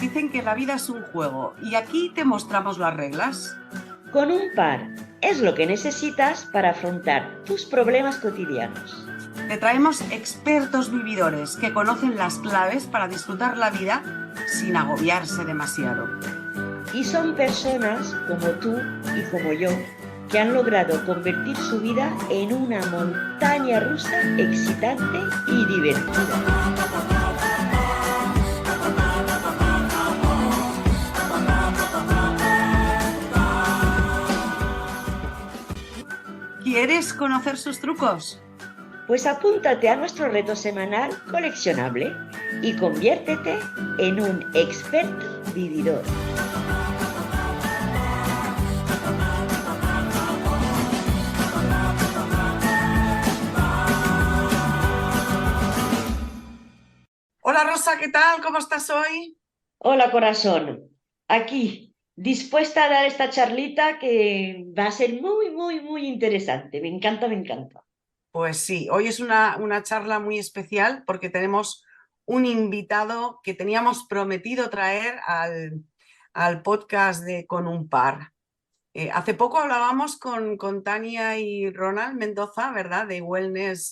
dicen que la vida es un juego y aquí te mostramos las reglas. Con un par es lo que necesitas para afrontar tus problemas cotidianos. Te traemos expertos vividores que conocen las claves para disfrutar la vida sin agobiarse demasiado. Y son personas como tú y como yo que han logrado convertir su vida en una montaña rusa excitante y divertida. ¿Quieres conocer sus trucos? Pues apúntate a nuestro reto semanal coleccionable y conviértete en un experto vividor. Hola Rosa, ¿qué tal? ¿Cómo estás hoy? Hola corazón, aquí, dispuesta a dar esta charlita que va a ser muy interesante. Me encanta, me encanta. Pues sí, hoy es una charla muy especial porque tenemos un invitado que teníamos prometido traer al podcast de Con un par. Hace poco hablábamos con Tania y Ronald Mendoza, ¿verdad? De Wellness,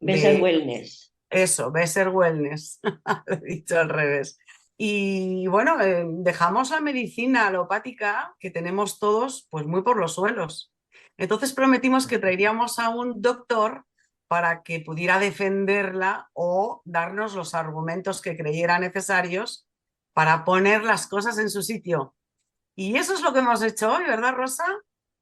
Besser de Wellness. eso, Besser Wellness, lo he dicho al revés. Y bueno, dejamos la medicina alopática que tenemos todos pues muy por los suelos. Entonces prometimos que traeríamos a un doctor para que pudiera defenderla o darnos los argumentos que creyera necesarios para poner las cosas en su sitio. Y eso es lo que hemos hecho hoy, ¿verdad, Rosa?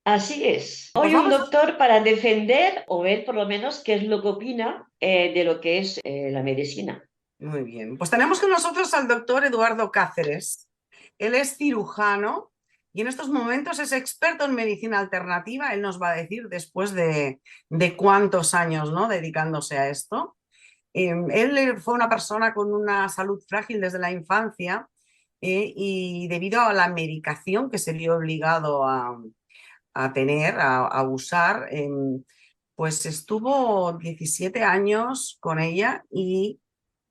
Así es. Pues Hoy un vamos. doctor para defender o ver por lo menos qué es lo que opina de lo que es la medicina. Muy bien, pues tenemos con nosotros al doctor Eduardo Cáceres. Él es cirujano y en estos momentos es experto en medicina alternativa. Él nos va a decir después de cuántos años, ¿no?, dedicándose a esto. Él fue una persona con una salud frágil desde la infancia y debido a la medicación que se vio obligado a tener, a usar, pues estuvo 17 años con ella y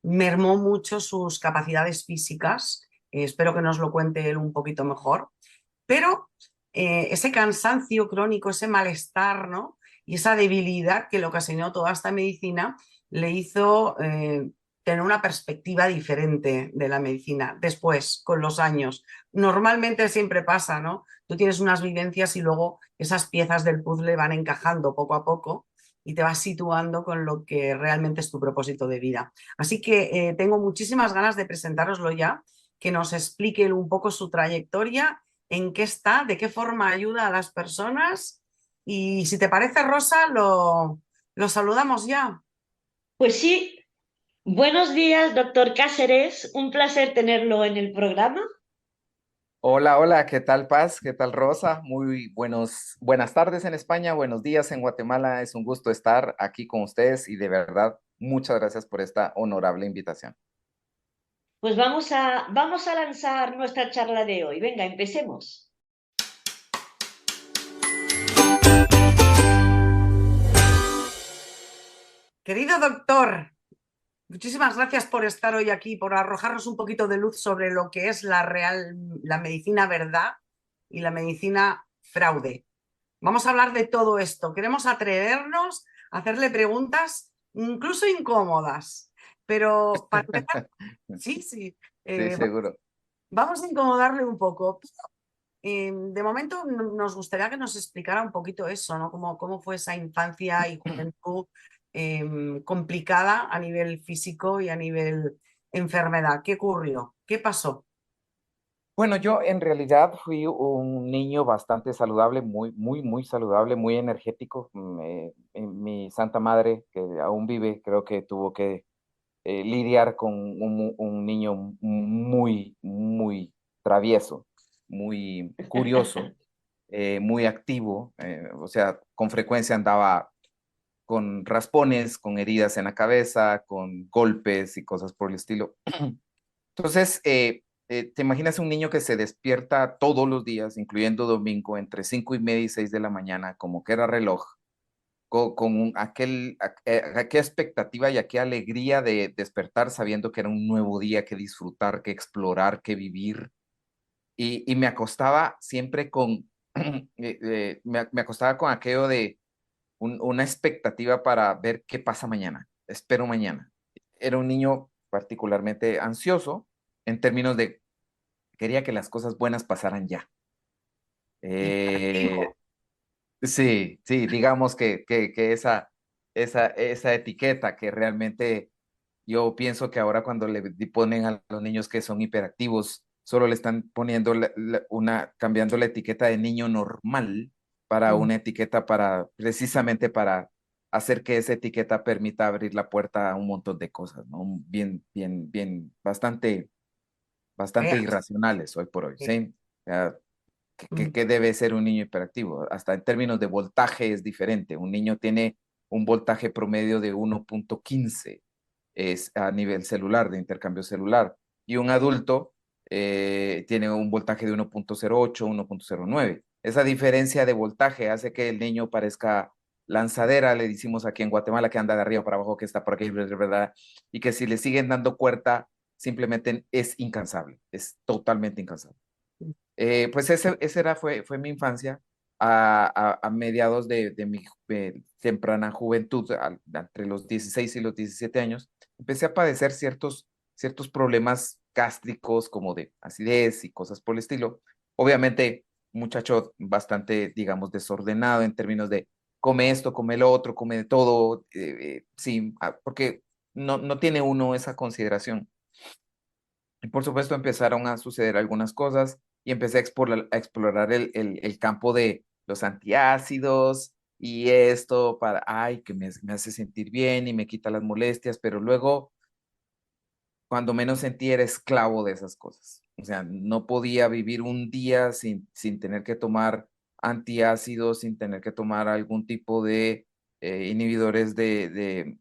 mermó mucho sus capacidades físicas. Espero que nos lo cuente él un poquito mejor. Pero ese cansancio crónico, ese malestar, ¿no?, y esa debilidad que le ocasionó toda esta medicina le hizo tener una perspectiva diferente de la medicina después, con los años. Normalmente siempre pasa, ¿no? Tú tienes unas vivencias y luego esas piezas del puzzle van encajando poco a poco y te vas situando con lo que realmente es tu propósito de vida. Así que tengo muchísimas ganas de presentároslo ya, que nos explique un poco su trayectoria, en qué está, de qué forma ayuda a las personas. Y si te parece, Rosa, lo saludamos ya. Pues sí, buenos días, doctor Cáceres. Un placer tenerlo en el programa. Hola, hola, ¿qué tal Paz? ¿Qué tal Rosa? Muy buenas tardes en España, buenos días en Guatemala. Es un gusto estar aquí con ustedes y de verdad, muchas gracias por esta honorable invitación. Pues vamos a lanzar nuestra charla de hoy. Venga, empecemos. Querido doctor, muchísimas gracias por estar hoy aquí, por arrojarnos un poquito de luz sobre lo que es la medicina verdad y la medicina fraude. Vamos a hablar de todo esto. Queremos atrevernos a hacerle preguntas incluso incómodas, pero para empezar, sí, Sí, eh, seguro. vamos a incomodarle un poco. De momento nos gustaría que nos explicara un poquito eso, ¿no? Cómo fue esa infancia y juventud complicada a nivel físico y a nivel enfermedad. ¿Qué ocurrió? ¿Qué pasó? Bueno, yo en realidad fui un niño bastante saludable, muy saludable, muy energético. Mi santa madre, que aún vive, creo que tuvo que lidiar con un niño muy travieso, muy curioso, muy activo, o sea, con frecuencia andaba con raspones, con heridas en la cabeza, con golpes y cosas por el estilo. Entonces, te imaginas un niño que se despierta todos los días, incluyendo domingo, entre 5:30 y 6 de la mañana, como que era reloj, aquella expectativa y aquella alegría de despertar sabiendo que era un nuevo día que disfrutar, que explorar, que vivir. Y me acostaba siempre con, me acostaba con aquello de una expectativa para ver qué pasa mañana. Espero mañana. Era un niño particularmente ansioso en términos de quería que las cosas buenas pasaran ya. Hiperactivo. Eh, sí, sí, digamos que esa etiqueta que realmente yo pienso que ahora cuando le ponen a los niños que son hiperactivos, solo le están poniendo cambiando la etiqueta de niño normal para Mm. una etiqueta para, precisamente para hacer que esa etiqueta permita abrir la puerta a un montón de cosas, ¿no? Bien, bien, bien, bastante Veas. irracionales hoy por hoy, Sí. ¿sí? O sea, Mm. ¿qué debe ser un niño hiperactivo? Hasta en términos de voltaje es diferente. Un niño tiene un voltaje promedio de 1.15 es a nivel celular, de intercambio celular, y un adulto tiene un voltaje de 1.08, 1.09. Esa diferencia de voltaje hace que el niño parezca lanzadera, le decimos aquí en Guatemala, que anda de arriba para abajo, que está por aquí, ¿verdad? Y que si le siguen dando cuerda, simplemente es incansable, es totalmente incansable. Pues fue mi infancia a mediados de mi temprana juventud, entre los 16 y los 17 años, empecé a padecer ciertos problemas gástricos como de acidez y cosas por el estilo. Obviamente, un muchacho bastante, digamos, desordenado en términos de come esto, come lo otro, come de todo, sí, porque no tiene uno esa consideración. Y por supuesto empezaron a suceder algunas cosas y empecé a explorar el campo de los antiácidos y esto para, ay, que me hace sentir bien y me quita las molestias, pero luego, cuando menos sentí, era esclavo de esas cosas. O sea, no podía vivir un día sin tener que tomar antiácidos, sin tener que tomar algún tipo de inhibidores de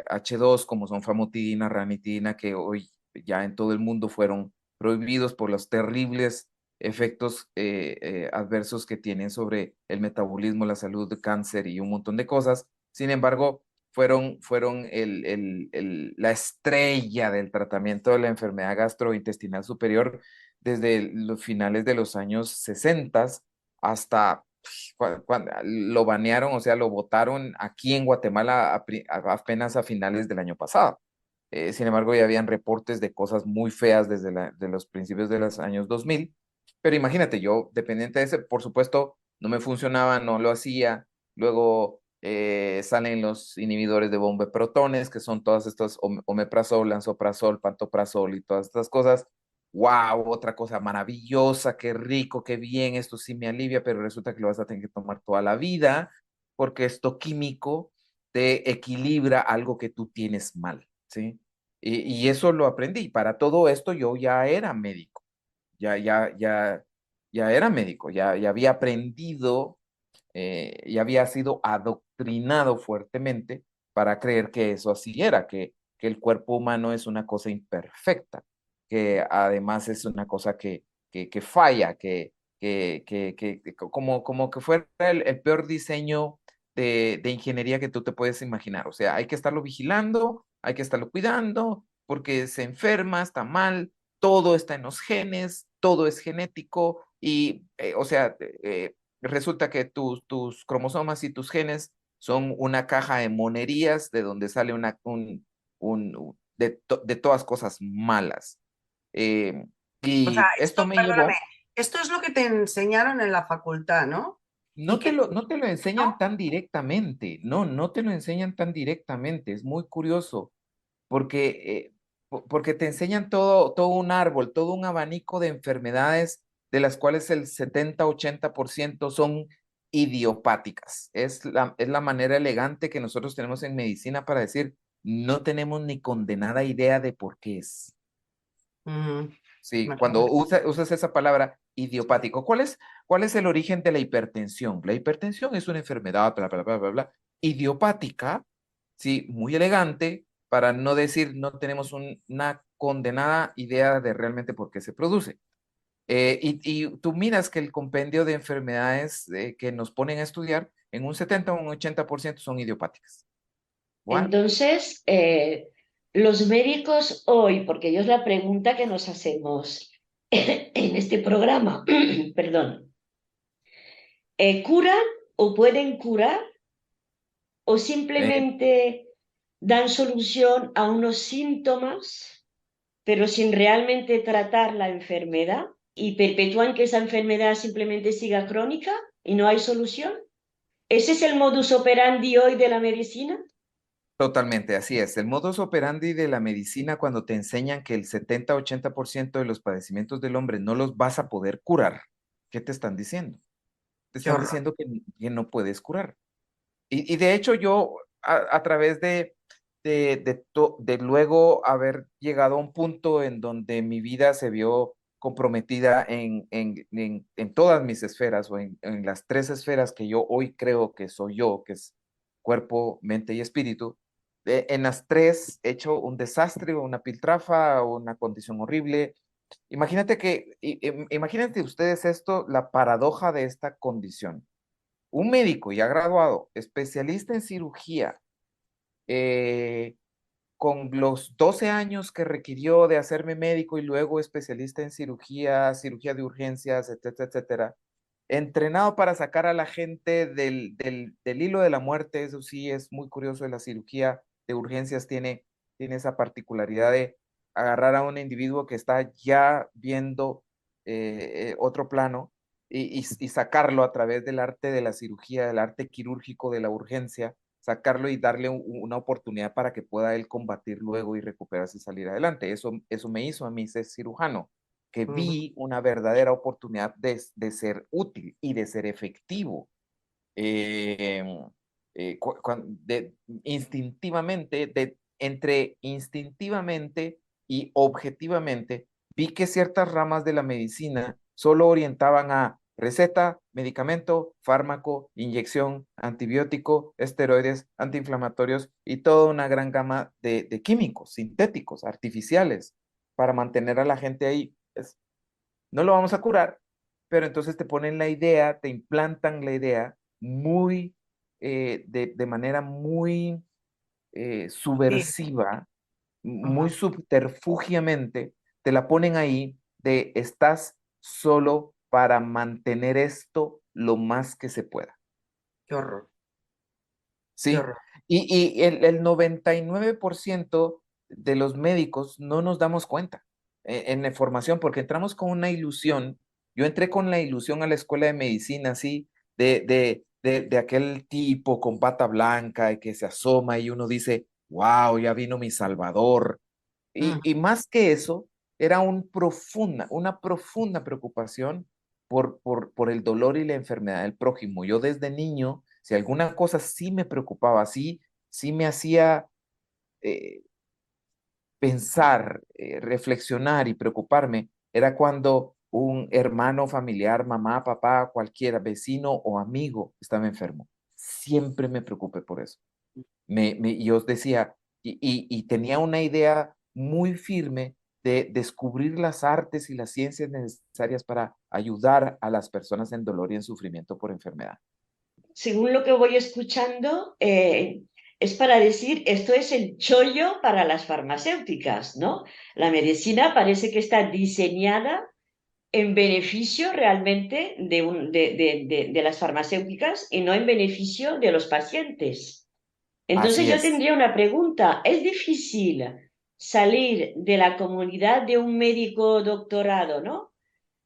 H2, como son famotidina, ranitidina, que hoy ya en todo el mundo fueron prohibidos por los terribles efectos adversos que tienen sobre el metabolismo, la salud, cáncer y un montón de cosas. Sin embargo, fueron la estrella del tratamiento de la enfermedad gastrointestinal superior desde los finales de los años 60 hasta cuando lo banearon, o sea, lo votaron aquí en Guatemala apenas a finales del año pasado. Sin embargo, ya habían reportes de cosas muy feas desde de los principios de los años 2000. Pero imagínate, yo, dependiente de ese, por supuesto, no me funcionaba, no lo hacía. Luego salen los inhibidores de bomba de protones, que son todas estas omeprazol, lansoprazol, pantoprazol y todas estas cosas. ¡Wow! Otra cosa maravillosa, qué rico, qué bien, esto sí me alivia, pero resulta que lo vas a tener que tomar toda la vida porque esto químico te equilibra algo que tú tienes mal, ¿sí? Y eso lo aprendí. Para todo esto yo ya era médico, ya era médico, ya había aprendido, ya había sido adoctrinado fuertemente para creer que eso así era, que el cuerpo humano es una cosa imperfecta, que además es una cosa que falla, como que fuera el peor diseño de ingeniería que tú te puedes imaginar. O sea, hay que estarlo vigilando, hay que estarlo cuidando, porque se enferma, está mal, todo está en los genes, todo es genético y, o sea, resulta que tus cromosomas y tus genes son una caja de monerías de donde sale de todas cosas malas. Eh, O sea, y esto esto, me perdóname, llevó, esto es lo que te enseñaron en la facultad, ¿no? Y que no te lo enseñan no. tan directamente, no te lo enseñan tan directamente, es muy curioso, porque, porque te enseñan todo un árbol, todo un abanico de enfermedades de las cuales el 70-80% son idiopáticas. Es la manera elegante que nosotros tenemos en medicina para decir, no tenemos ni condenada idea de por qué es. Ujú. Sí, Me cuando parece. usas esa palabra idiopático, ¿cuál es el origen de la hipertensión? La hipertensión es una enfermedad, bla, bla, bla, bla, bla, idiopática, sí, muy elegante, para no decir no tenemos una condenada idea de realmente por qué se produce. Y tú miras que el compendio de enfermedades que nos ponen a estudiar en un 70 o un 80% son idiopáticas. Bueno, Entonces, los médicos hoy, porque yo es la pregunta que nos hacemos en este programa, perdón, ¿curan o pueden curar o eh, simplemente dan solución a unos síntomas, pero sin realmente tratar la enfermedad y perpetúan que esa enfermedad simplemente siga crónica y no hay solución? ¿Ese es el modus operandi hoy de la medicina? totalmente, así es. El modus operandi de la medicina cuando te enseñan que el 70-80% de los padecimientos del hombre no los vas a poder curar, ¿qué te están diciendo? Te Qué están horror. diciendo que no puedes curar. Y de hecho yo, a través de luego haber llegado a un punto en donde mi vida se vio comprometida en todas mis esferas o en las tres esferas que yo hoy creo que soy yo, que es cuerpo, mente y espíritu, en las tres he hecho un desastre, una piltrafa, una condición horrible. Imagínate ustedes esto, la paradoja de esta condición. Un médico ya graduado, especialista en cirugía, eh, con los 12 años que requirió de hacerme médico y luego especialista en cirugía, cirugía de urgencias, etcétera, etcétera, entrenado para sacar a la gente del hilo de la muerte. Eso sí es muy curioso, la cirugía de urgencias tiene esa particularidad de agarrar a un individuo que está ya viendo otro plano y sacarlo a través del arte de la cirugía, del arte quirúrgico de la urgencia, sacarlo y darle una oportunidad para que pueda él combatir luego y recuperarse y salir adelante. Eso me hizo a mí ser cirujano, que Ujú. vi una verdadera oportunidad de ser útil y de ser efectivo. Eh, instintivamente, entre instintivamente y objetivamente, vi que ciertas ramas de la medicina solo orientaban a receta, medicamento, fármaco, inyección, antibiótico, esteroides, antiinflamatorios y toda una gran gama de químicos sintéticos, artificiales, para mantener a la gente ahí. No lo vamos a curar, pero entonces te ponen la idea, te implantan la idea muy, de manera muy Sí, subversiva, muy ajá, subterfugiamente, te la ponen ahí de estás solo para mantener esto lo más que se pueda. qué horror, qué Sí, horror. y el 99% de los médicos no nos damos cuenta en la formación porque entramos con una ilusión. Yo entré con la ilusión a la escuela de medicina, así, de aquel tipo con bata blanca y que se asoma y uno dice, wow, ya vino mi Salvador. Ujú. Y más que eso, era una profunda preocupación por el dolor y la enfermedad del prójimo. Yo desde niño, si alguna cosa sí me preocupaba, sí me hacía eh, pensar, reflexionar y preocuparme, era cuando un hermano familiar, mamá, papá, cualquiera, vecino o amigo estaba enfermo. Siempre me preocupé por eso. Yo decía, y tenía una idea muy firme de descubrir las artes y las ciencias necesarias para ayudar a las personas en dolor y en sufrimiento por enfermedad. Según lo que voy escuchando, es para decir, esto es el chollo para las farmacéuticas, ¿no? La medicina parece que está diseñada en beneficio realmente de las farmacéuticas y no en beneficio de los pacientes. Entonces Así yo es. tendría una pregunta. ¿Es difícil salir de la comunidad de un médico doctorado, ¿no?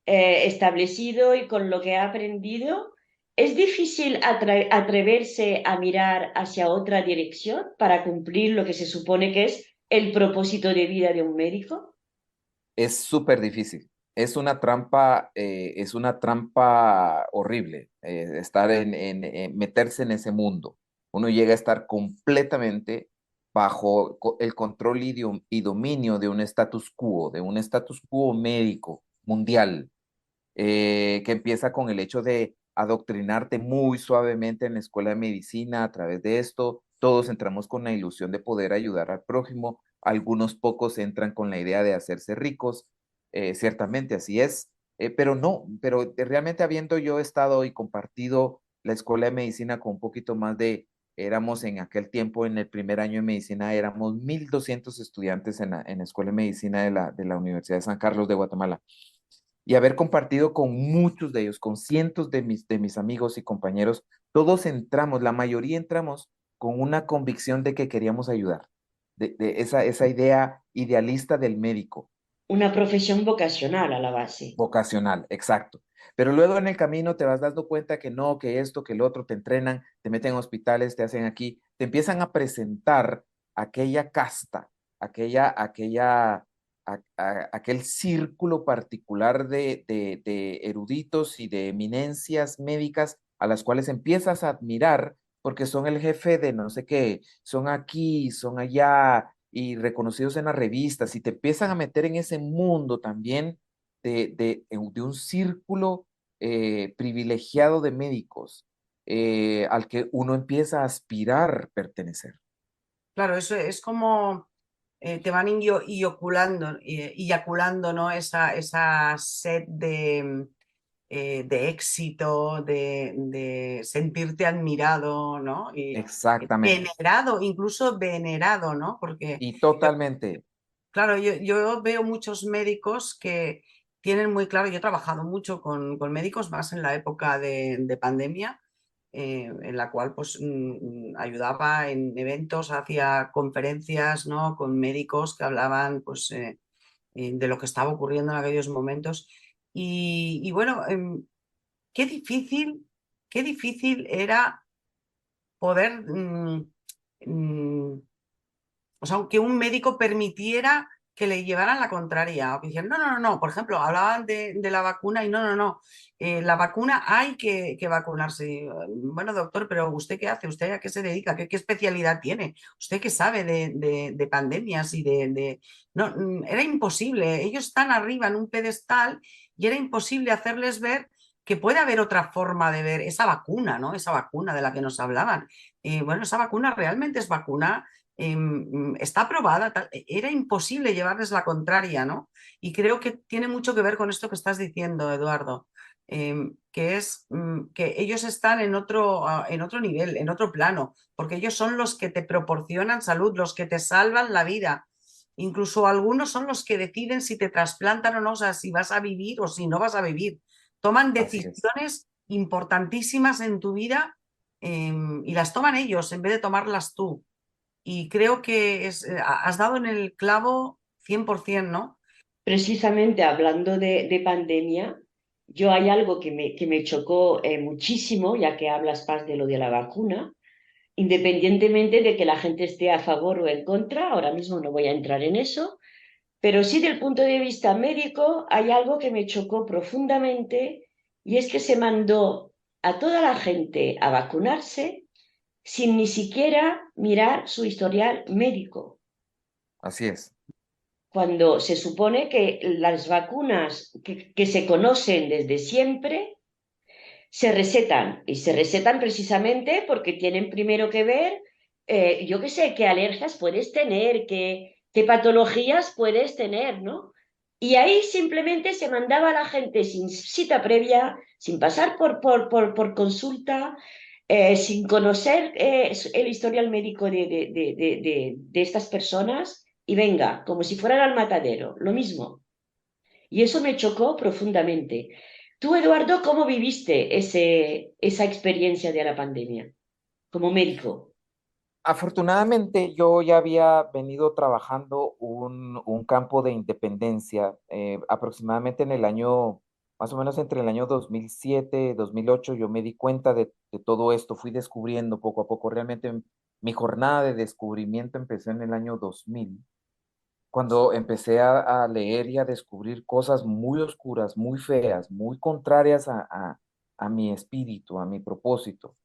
Establecido y con lo que ha aprendido? ¿Es difícil atreverse a mirar hacia otra dirección para cumplir lo que se supone que es el propósito de vida de un médico? Es súper difícil. Es una trampa horrible estar meterse en ese mundo. Uno llega a estar completamente bajo el control y dominio de un status quo médico mundial, que empieza con el hecho de adoctrinarte muy suavemente en la escuela de medicina. A través de esto, todos entramos con la ilusión de poder ayudar al prójimo. Algunos pocos entran con la idea de hacerse ricos. Ciertamente así es, pero no, pero realmente habiendo yo estado y compartido la escuela de medicina con un poquito más éramos en aquel tiempo, en el primer año de medicina, éramos 1,200 estudiantes en la escuela de medicina de la Universidad de San Carlos de Guatemala. Y haber compartido con muchos de ellos, con cientos de mis amigos y compañeros, todos entramos, la mayoría entramos con una convicción de que queríamos ayudar, de esa idea idealista del médico. Una profesión vocacional a la base. Vocacional, exacto. Pero luego en el camino te vas dando cuenta que no, que esto, que el otro, te entrenan, te meten en hospitales, te hacen aquí, te empiezan a presentar aquella casta, aquel círculo particular de eruditos y de eminencias médicas a las cuales empiezas a admirar porque son el jefe de no sé qué, son aquí, son allá y reconocidos en las revistas y te empiezan a meter en ese mundo también de un círculo privilegiado de médicos al que uno empieza a aspirar pertenecer. Claro, eso es como te van iyaculando, ¿no? Esa sed de éxito, de sentirte admirado, ¿no? Y Exactamente. venerado, incluso venerado, ¿no? Porque Y totalmente. claro, yo veo muchos médicos que tienen muy claro, yo he trabajado mucho con médicos, más en la época de pandemia, en la cual pues ayudaba en eventos, hacía conferencias, ¿no? Con médicos que hablaban pues de lo que estaba ocurriendo en aquellos momentos. Y bueno, qué qué difícil era poder o sea, que un médico permitiera que le llevaran la contraria, o que dijeran, no, no, no, no, por ejemplo, hablaban de la vacuna y no, no, no, la vacuna hay que vacunarse. Bueno, doctor, pero ¿usted qué hace? ¿Usted a qué se dedica? ¿Qué especialidad tiene? ¿Usted qué sabe de pandemias y No, era imposible, ellos están arriba en un pedestal y era imposible hacerles ver que puede haber otra forma de ver esa vacuna, ¿no? Esa vacuna de la que nos hablaban. Bueno, esa vacuna realmente es vacuna está aprobada, era imposible llevarles la contraria, ¿no? Y creo que tiene mucho que ver con esto que estás diciendo, Eduardo, que es que ellos están en otro nivel, en otro plano, porque ellos son los que te proporcionan salud, los que te salvan la vida. Incluso algunos son los que deciden si te trasplantan o no, o sea, si vas a vivir o si no vas a vivir. Toman Así es. decisiones importantísimas en tu vida y las toman ellos en vez de tomarlas tú. Y creo que has dado en el clavo 100%, ¿no? Precisamente hablando de pandemia, yo hay algo que me chocó muchísimo, ya que hablas más de lo de la vacuna, independientemente de que la gente esté a favor o en contra, ahora mismo no voy a entrar en eso, pero sí del punto de vista médico hay algo que me chocó profundamente y es que se mandó a toda la gente a vacunarse sin ni siquiera mirar su historial médico, Así es. cuando se supone que las vacunas que se conocen desde siempre se recetan y se recetan precisamente porque tienen primero que ver, yo qué sé, qué alergias puedes tener, qué patologías puedes tener, ¿no? Y ahí simplemente se mandaba a la gente sin cita previa, sin pasar por consulta, sin conocer el historial médico de estas personas y venga, como si fueran al matadero, lo mismo. Y eso me chocó profundamente. Tú, Eduardo, ¿cómo viviste esa experiencia de la pandemia como médico? Afortunadamente, yo ya había venido trabajando un campo de independencia aproximadamente en el año, más o menos entre el año 2007, 2008, yo me di cuenta de todo esto, fui descubriendo poco a poco. Realmente mi jornada de descubrimiento empezó en el año 2000, cuando empecé a leer y a descubrir cosas muy oscuras, muy feas, muy contrarias a mi espíritu, a mi propósito.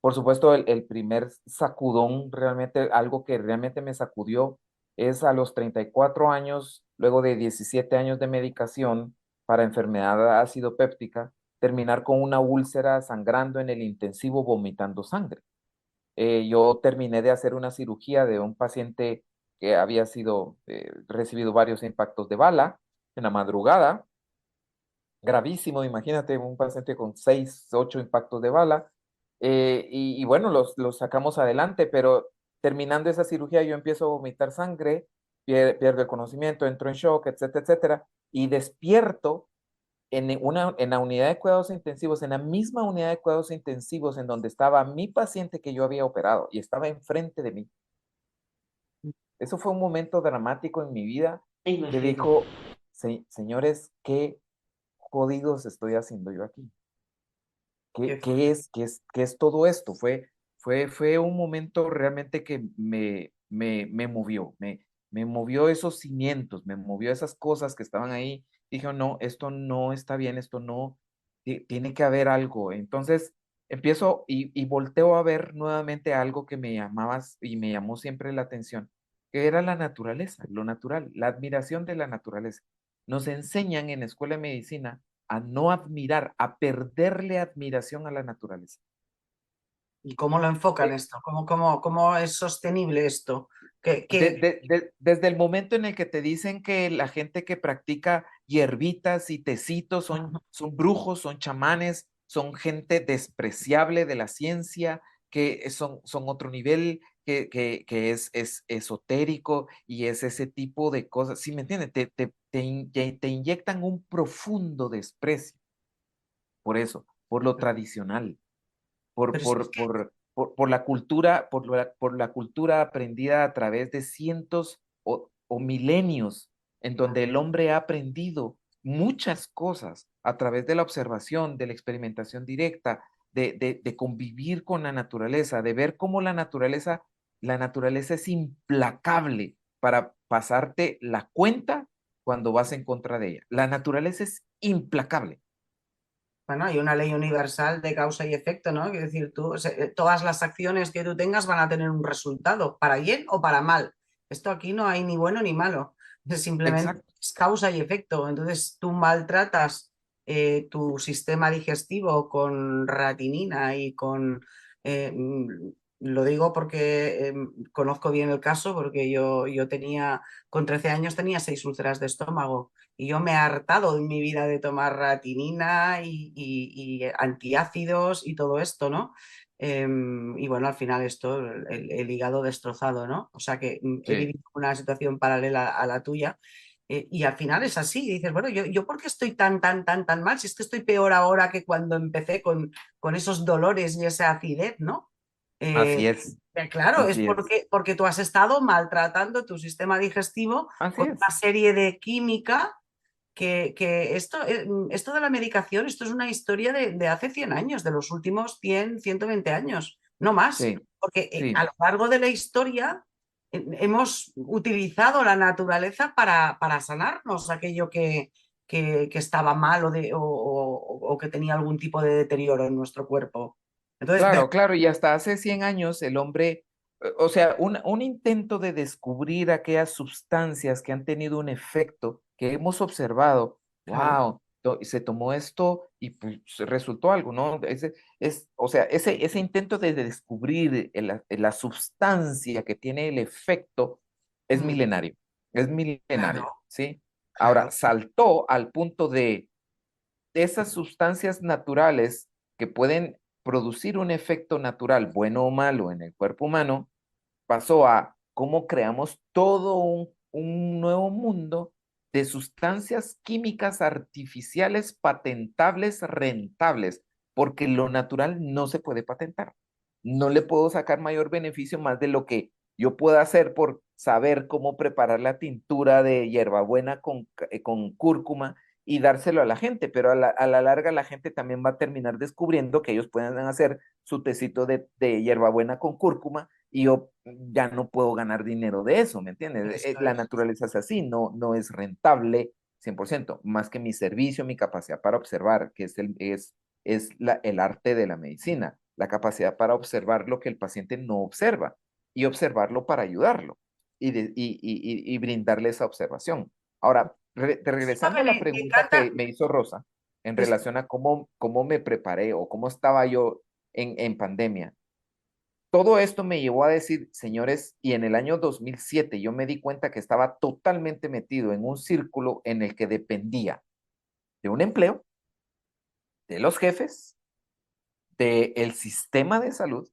Por supuesto, el primer sacudón, realmente algo que realmente me sacudió, es a los 34 años, luego de 17 años de medicación para enfermedad ácido péptica, terminar con una úlcera sangrando en el intensivo vomitando sangre. Yo terminé de hacer una cirugía de un paciente que había recibido varios impactos de bala en la madrugada, gravísimo, imagínate un paciente con 6, 8 impactos de bala. y bueno, los sacamos adelante, pero terminando esa cirugía yo empiezo a vomitar sangre, pierdo el conocimiento, entro en shock, etcétera, etcétera, y despierto en la unidad de cuidados intensivos, en la misma unidad de cuidados intensivos en donde estaba mi paciente que yo había operado y estaba enfrente de mí. Eso fue un momento dramático en mi vida que Imagino. dijo, señores, qué jodidos estoy haciendo yo aquí. Qué ¿Qué es todo esto? Fue un momento realmente que me movió, me movió esos cimientos, me movió esas cosas que estaban ahí. Dije, no, esto no está bien, esto no, tiene que haber algo. Entonces empiezo y volteo a ver nuevamente algo que me llamaba y me llamó siempre la atención, que era la naturaleza, lo natural, la admiración de la naturaleza. Nos enseñan en la escuela de medicina a no admirar, a perderle admiración a la naturaleza. ¿Y cómo lo enfocan Eh, esto? ¿Cómo es sostenible esto? ¿Qué? Desde el momento en el que te dicen que la gente que practica hierbitas y tecitos son brujos, son chamanes, son gente despreciable de la ciencia, que son otro nivel, que es esotérico y es ese tipo de cosas. ¿Sí me entiendes? Te inyectan un profundo desprecio por eso, por lo tradicional, por, Pero si es por, que, por la cultura, por la cultura aprendida a través de cientos o milenios, en donde el hombre ha aprendido muchas cosas a través de la observación, de la experimentación directa, de convivir con la naturaleza, de ver cómo la naturaleza es implacable para pasarte la cuenta cuando vas en contra de ella. La naturaleza es implacable. bueno, hay una ley universal de causa y efecto, ¿no? Es decir, todas las acciones que tú tengas van a tener un resultado, para bien o para mal. Esto aquí no hay ni bueno ni malo, es simplemente Exacto. es causa y efecto. Entonces tú maltratas tu sistema digestivo con ratinina y con... lo digo porque conozco bien el caso, porque yo tenía, con 13 años tenía 6 úlceras de estómago. Y yo me he hartado en mi vida de tomar ratinina y antiácidos y todo esto, ¿no? Y bueno, al final esto, el hígado destrozado, ¿no? O sea que he Sí. vivido una situación paralela a la tuya. Y al final es así, y dices, bueno, yo ¿por qué estoy tan mal? Si es que estoy peor ahora que cuando empecé con esos dolores y esa acidez, ¿no? Así es, Claro, es así es, porque tú has estado maltratando tu sistema digestivo así con es. una serie de química que esto de la medicación, esto es una historia de hace 100 años, de los últimos 120 años, no más, Sí, porque a sí, lo largo de la historia hemos utilizado la naturaleza para sanarnos aquello que estaba mal o que tenía algún tipo de deterioro en nuestro cuerpo. Entonces, claro, claro, y hasta hace 100 años el hombre, o sea, un intento de descubrir aquellas sustancias que han tenido un efecto que hemos observado, claro, wow, se tomó esto y pues resultó algo, ¿no? O sea, ese intento de descubrir la sustancia que tiene el efecto es claro, milenario, ¿sí? Ahora, claro. saltó al punto de esas sustancias naturales que pueden producir un efecto natural, bueno o malo, en el cuerpo humano, pasó a cómo creamos todo un nuevo mundo de sustancias químicas artificiales patentables, rentables, porque lo natural no se puede patentar. No le puedo sacar mayor beneficio más de lo que yo pueda hacer por saber cómo preparar la tintura de hierbabuena con cúrcuma y dárselo a la gente, pero a la larga la gente también va a terminar descubriendo que ellos pueden hacer su tecito de hierbabuena con cúrcuma y yo ya no puedo ganar dinero de eso, ¿me entiendes? Esto La es. naturaleza es así, no es rentable 100%, más que mi servicio, mi capacidad para observar, que el arte de la medicina, la capacidad para observar lo que el paciente no observa y observarlo para ayudarlo y brindarle esa observación. Ahora, Es lo regresando que a la me pregunta encanta. que me hizo Rosa en Es, relación a cómo me preparé o cómo estaba yo en pandemia. Todo esto me llevó a decir, señores, y en el año 2007 yo me di cuenta que estaba totalmente metido en un círculo en el que dependía de un empleo, de los jefes, del sistema de salud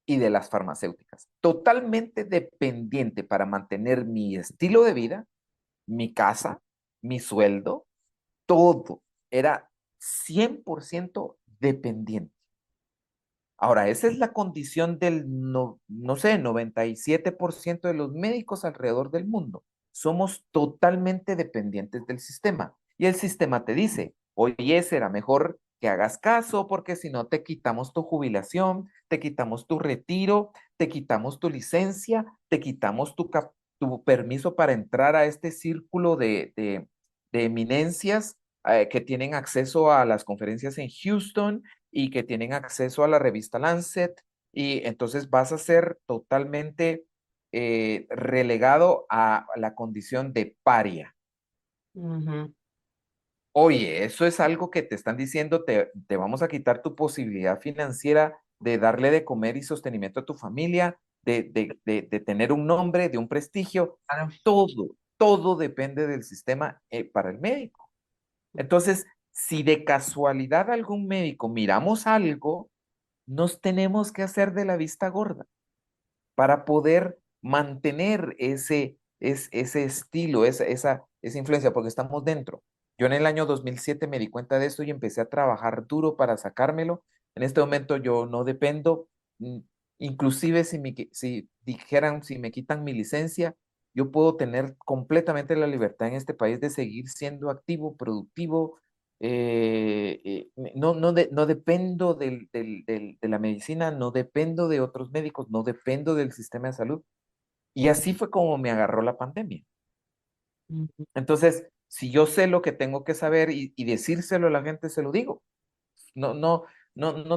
y de las farmacéuticas. Totalmente dependiente para mantener mi estilo de vida, mi casa, mi sueldo, todo. Era 100% dependiente. Ahora, esa es la condición del, no sé, 97% de los médicos alrededor del mundo. Somos totalmente dependientes del sistema. Y el sistema te dice, oye, será mejor que hagas caso porque si no te quitamos tu jubilación, te quitamos tu retiro, te quitamos tu licencia, te quitamos tu permiso para entrar a este círculo de eminencias que tienen acceso a las conferencias en Houston y que tienen acceso a la revista Lancet, y entonces vas a ser totalmente relegado a la condición de paria. Ujú. Oye, eso es algo que te están diciendo, te vamos a quitar tu posibilidad financiera de darle de comer y sostenimiento a tu familia, de tener un nombre, de un prestigio. Claro. Todo depende del sistema para el médico. Entonces, si de casualidad algún médico miramos algo, nos tenemos que hacer de la vista gorda para poder mantener ese estilo, esa influencia, porque estamos dentro. Yo en el año 2007 me di cuenta de esto y empecé a trabajar duro para sacármelo. En este momento yo no dependo, mm, inclusive si dijeran, si me quitan mi licencia, yo puedo tener completamente la libertad en este país de seguir siendo activo, productivo. No dependo de la medicina, no dependo de otros médicos, no dependo del sistema de salud. Y así fue como me agarró la pandemia. Ujú. Entonces, si yo sé lo que tengo que saber y decírselo a la gente, se lo digo. No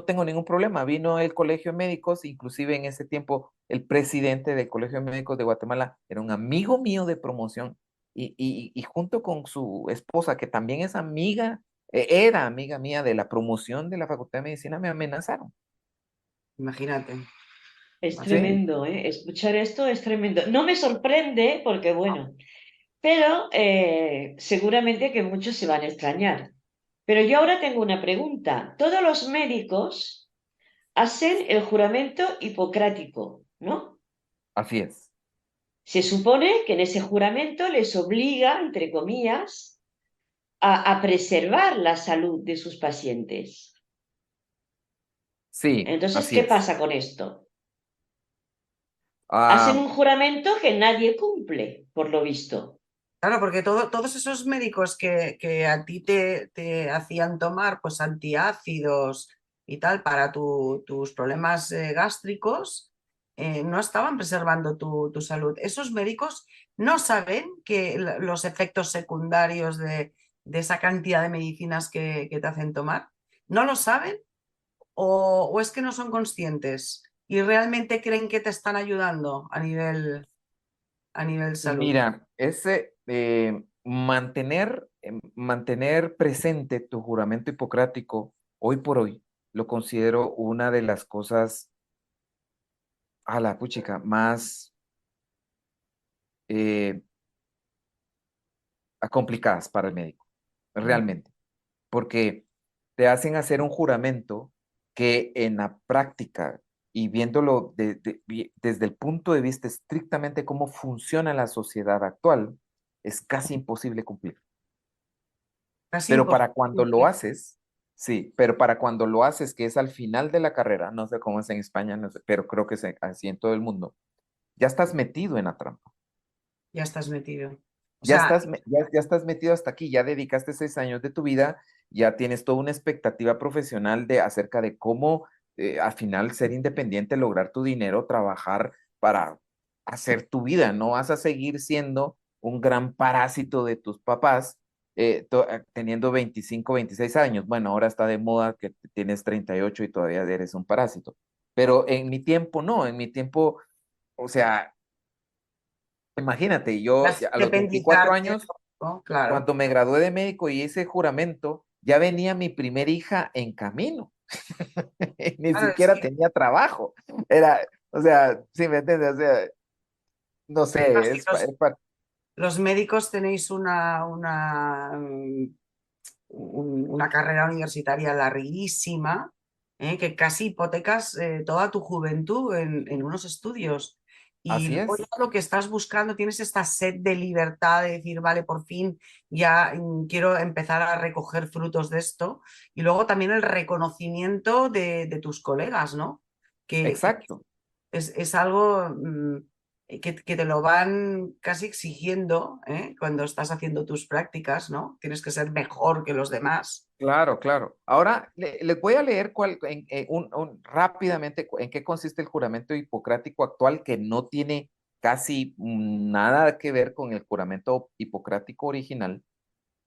tengo ningún problema. Vino el Colegio de Médicos, inclusive en ese tiempo el presidente del Colegio de Médicos de Guatemala era un amigo mío de promoción y junto con su esposa, que también es amiga, era amiga mía de la promoción de la Facultad de Medicina, me amenazaron. Imagínate. Es Sí, tremendo, ¿eh? Escuchar esto es tremendo. No me sorprende porque, bueno, pero seguramente que muchos se van a extrañar. Pero yo ahora tengo una pregunta. Todos los médicos hacen el juramento hipocrático, ¿no? así es. Se supone que en ese juramento les obliga, entre comillas, a preservar la salud de sus pacientes. Sí, Entonces, así ¿qué es. pasa con esto? Hacen Ah, un juramento que nadie cumple, por lo visto. Claro, porque todos esos médicos que a ti te hacían tomar pues antiácidos y tal para tus problemas gástricos, no estaban preservando tu salud. Esos médicos no saben que los efectos secundarios de esa cantidad de medicinas que te hacen tomar, no lo saben o es que no son conscientes y realmente creen que te están ayudando a nivel salud. mira, mantener presente tu juramento hipocrático hoy por hoy, lo considero una de las cosas, a la puchica, más eh, complicadas para el médico, realmente, porque te hacen hacer un juramento que en la práctica y viéndolo desde el punto de vista estrictamente cómo funciona la sociedad actual, es casi imposible cumplir. Casi Pero para cuando lo imposible. haces, sí, pero para cuando lo haces, que es al final de la carrera, no sé cómo es en España, no sé, pero creo que es así en todo el mundo, ya estás metido en la trampa. Ya estás metido. O Ya sea, estás, ya estás metido hasta aquí, ya dedicaste 6 años de tu vida, ya tienes toda una expectativa profesional acerca de cómo al final ser independiente, lograr tu dinero, trabajar para hacer tu vida. No vas a seguir siendo un gran parásito de tus papás teniendo 25, 26 años. Bueno, ahora está de moda que tienes 38 y todavía eres un parásito. Pero en mi tiempo no, en mi tiempo, o sea, imagínate, yo vas a a los 24 independizarte, años ¿no? Claro. cuando me gradué de médico y hice juramento, ya venía mi primer hija en camino. Ni Claro, es siquiera que tenía trabajo. Era, o sea, sí me entiendes, o sea, no sé, así los médicos tenéis una carrera universitaria larguísima que casi hipotecas toda tu juventud en unos estudios. Y Así luego es. ya lo que estás buscando, tienes esta sed de libertad de decir, vale, por fin ya quiero empezar a recoger frutos de esto. Y luego también el reconocimiento de tus colegas, ¿no? Que Exacto. es algo que te lo van casi exigiendo, cuando estás haciendo tus prácticas, ¿no? Tienes que ser mejor que los demás. Claro, claro. Ahora les voy a leer rápidamente en qué consiste el juramento hipocrático actual, que no tiene casi nada que ver con el juramento hipocrático original.